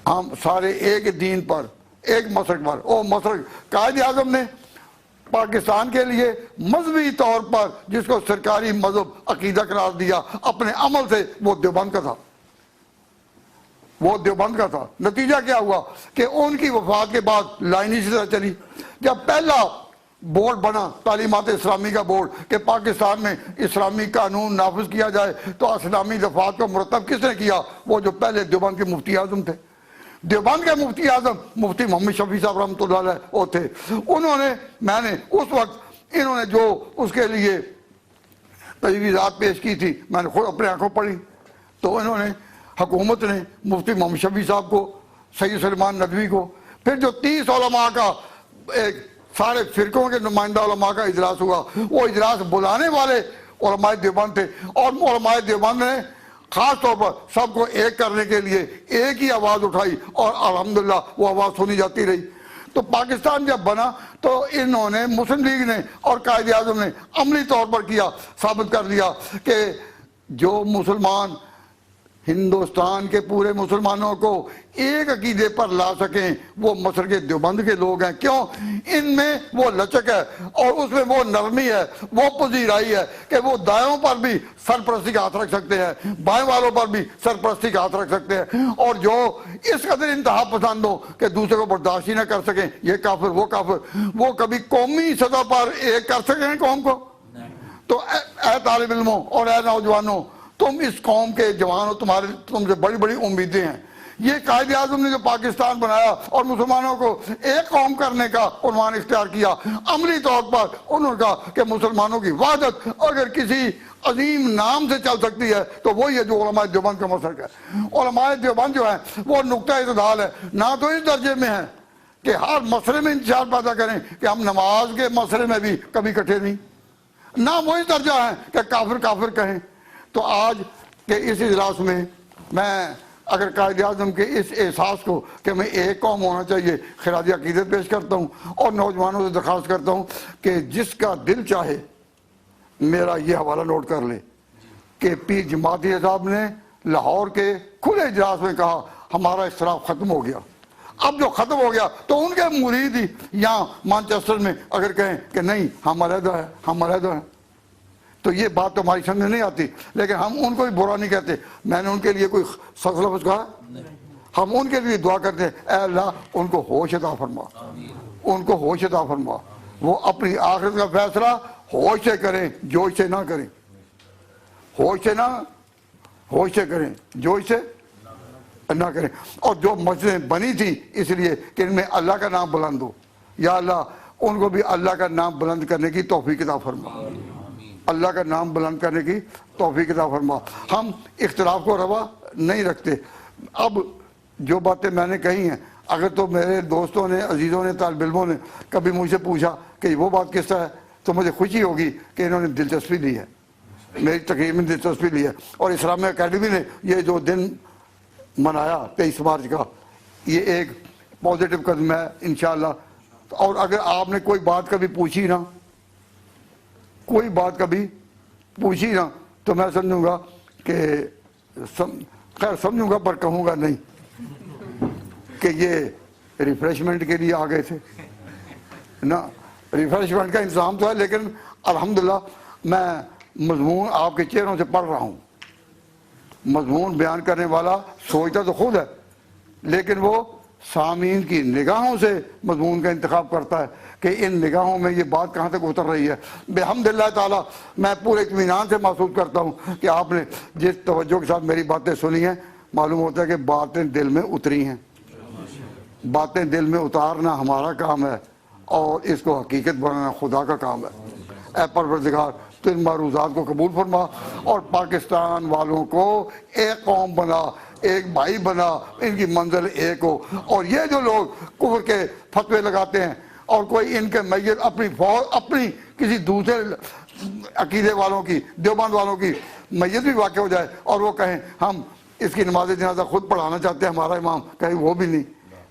ہم سارے ایک دین پر، ایک مسلک پر۔ او مسلک قائد اعظم نے پاکستان کے لیے مذہبی طور پر جس کو سرکاری مذہب عقیدہ قرار دیا، اپنے عمل سے وہ دیوبند کا تھا، وہ دیوبند کا تھا۔ نتیجہ کیا ہوا کہ ان کی وفات کے بعد لائن اسی طرح چلی۔ جب پہلا بورڈ بنا تعلیمات اسلامی کا بورڈ کہ پاکستان میں اسلامی قانون نافذ کیا جائے، تو اسلامی دفعات کو مرتب کس نے کیا؟ وہ جو پہلے دیوبند کے مفتی اعظم تھے۔ دیوبند کے مفتی اعظم مفتی محمد شفیع صاحب رحمۃ اللہ علیہ وہ تھے۔ میں نے اس وقت انہوں نے جو اس کے لیے تجویزات پیش کی تھی میں نے خود اپنے آنکھوں پڑھی، تو انہوں نے حکومت نے مفتی محمد شفیع صاحب کو، سید سلیمان ندوی کو، پھر جو 30 علماء کا ایک سارے فرقوں کے نمائندہ علماء کا اجلاس ہوا، وہ اجلاس بلانے والے علماء دیوبند تھے، اور علماء دیوبند نے خاص طور پر سب کو ایک کرنے کے لیے ایک ہی آواز اٹھائی، اور الحمدللہ وہ آواز سنی جاتی رہی۔ تو پاکستان جب بنا تو انہوں نے، مسلم لیگ نے اور قائد اعظم نے عملی طور پر کیا، ثابت کر دیا کہ جو مسلمان ہندوستان کے پورے مسلمانوں کو ایک عقیدے پر لا سکیں وہ مسلک دیوبند کے لوگ ہیں۔ کیوں؟ ان میں وہ لچک ہے اور اس میں وہ نرمی ہے، وہ پذیرائی ہے کہ وہ دائیں پر بھی سرپرستی کا ہاتھ رکھ سکتے ہیں، بائیں والوں پر بھی سرپرستی کا ہاتھ رکھ سکتے ہیں، اور جو اس قدر انتہا پسند ہو کہ دوسرے کو برداشت ہی نہ کر سکیں، یہ کافر وہ کافر، وہ کبھی قومی سطح پر ایک کر سکیں قوم کو؟ تو اے طالب علموں اور اے نوجوانوں، تم اس قوم کے جوان ہو، تم سے بڑی بڑی امیدیں ہیں۔ یہ قائد اعظم نے جو پاکستان بنایا اور مسلمانوں کو ایک قوم کرنے کا عنوان اختیار کیا، عملی طور پر انہوں نے کہا کہ مسلمانوں کی وحدت اگر کسی عظیم نام سے چل سکتی ہے تو وہی ہے جو علماء دیوبند کا مسلک ہے۔ علماء دیوبند جو ہیں وہ نقطہ اعتدال ہے، نہ تو اس درجے میں ہے کہ ہر مسئلے میں انتشار پیدا کریں کہ ہم نماز کے مسئلے میں بھی کبھی اکٹھے نہیں، نہ وہ اس درجہ ہے کہ کافر کافر کہیں۔ تو آج کہ اس اجلاس میں میں اگر قائد اعظم کے اس احساس کو کہ میں ایک قوم ہونا چاہیے خراج عقیدت پیش کرتا ہوں، اور نوجوانوں سے درخواست کرتا ہوں کہ جس کا دل چاہے میرا یہ حوالہ نوٹ کر لے کہ پیر جماعتی صاحب نے لاہور کے کھلے اجلاس میں کہا ہمارا اختلاف ختم ہو گیا۔ اب جو ختم ہو گیا تو ان کے مرید ہی یہاں مانچسٹر میں اگر کہیں کہ نہیں ہم علیحدہ ہیں، ہم علیحدہ ہیں، تو یہ بات تو ہماری سمجھ نہیں آتی، لیکن ہم ان کو بھی برا نہیں کہتے۔ میں نے ان کے لیے کوئی سخت لفظ کہا؟ ہم ان کے لیے دعا کرتے ہیں اے اللہ ان کو ہوش عطا فرما، ان کو ہوش عطا فرما، وہ اپنی آخرت کا فیصلہ ہوش سے کریں، جوش سے نہ کریں، ہوش سے کریں، جوش سے نہ کریں۔ اور جو مسجدیں بنی تھی اس لیے کہ ان میں اللہ کا نام بلند ہو، یا اللہ ان کو بھی اللہ کا نام بلند کرنے کی توفیق عطا فرما، اللہ کا نام بلند کرنے کی توفیق عطا فرما۔ ہم اختلاف کو روا نہیں رکھتے۔ اب جو باتیں میں نے کہی ہیں، اگر تو میرے دوستوں نے، عزیزوں نے، طالب علموں نے کبھی مجھ سے پوچھا کہ وہ بات کس طرح ہے، تو مجھے خوشی ہوگی کہ انہوں نے دلچسپی لی ہے، میری تقریر میں دلچسپی لی ہے۔ اور اسلامیہ اکیڈمی نے یہ جو دن منایا 23 مارچ کا، یہ ایک پازیٹیو قدم ہے انشاءاللہ۔ اور اگر آپ نے کوئی بات کبھی پوچھی نا، کوئی بات کبھی پوچھی نا، تو میں سمجھوں گا کہ خیر سمجھوں گا پر کہوں گا نہیں کہ یہ ریفریشمنٹ کے لیے آ گئے تھے نا۔ ریفریشمنٹ کا انتظام تو ہے، لیکن الحمدللہ میں مضمون آپ کے چہروں سے پڑھ رہا ہوں۔ مضمون بیان کرنے والا سوچتا تو خود ہے، لیکن وہ سامعین کی نگاہوں سے مضمون کا انتخاب کرتا ہے کہ ان نگاہوں میں یہ بات کہاں تک اتر رہی ہے۔ بحمداللہ تعالیٰ میں پورے اطمینان سے محسوس کرتا ہوں کہ آپ نے جس توجہ کے ساتھ میری باتیں سنی ہیں، معلوم ہوتا ہے کہ باتیں دل میں اتری ہیں۔ باتیں دل میں اتارنا ہمارا کام ہے، اور اس کو حقیقت بنانا خدا کا کام ہے۔ اے پروردگار تو ان معروضات کو قبول فرما، اور پاکستان والوں کو ایک قوم بنا، ایک بھائی بنا، ان کی منزل ایک ہو۔ اور یہ جو لوگ کفر کے فتوے لگاتے ہیں، اور کوئی ان کے میت اپنی کسی دوسرے عقیدے والوں کی، دیوبند والوں کی میت بھی واقع ہو جائے، اور وہ کہیں ہم اس کی نماز جنازہ خود پڑھانا چاہتے ہیں ہمارا امام، کہیں وہ بھی نہیں،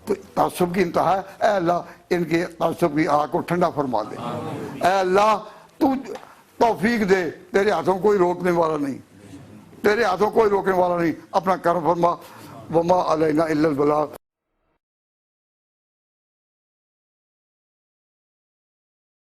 تو تعصب کی انتہا ہے۔ اے اللہ ان کے تعصب کی آگ کو ٹھنڈا فرما دے۔ اے اللہ تو توفیق دے، تیرے ہاتھوں کوئی روکنے والا نہیں، تیرے ہاتھوں کوئی روکنے والا نہیں، اپنا کرم فرما۔ وما علینا الا البلاغ۔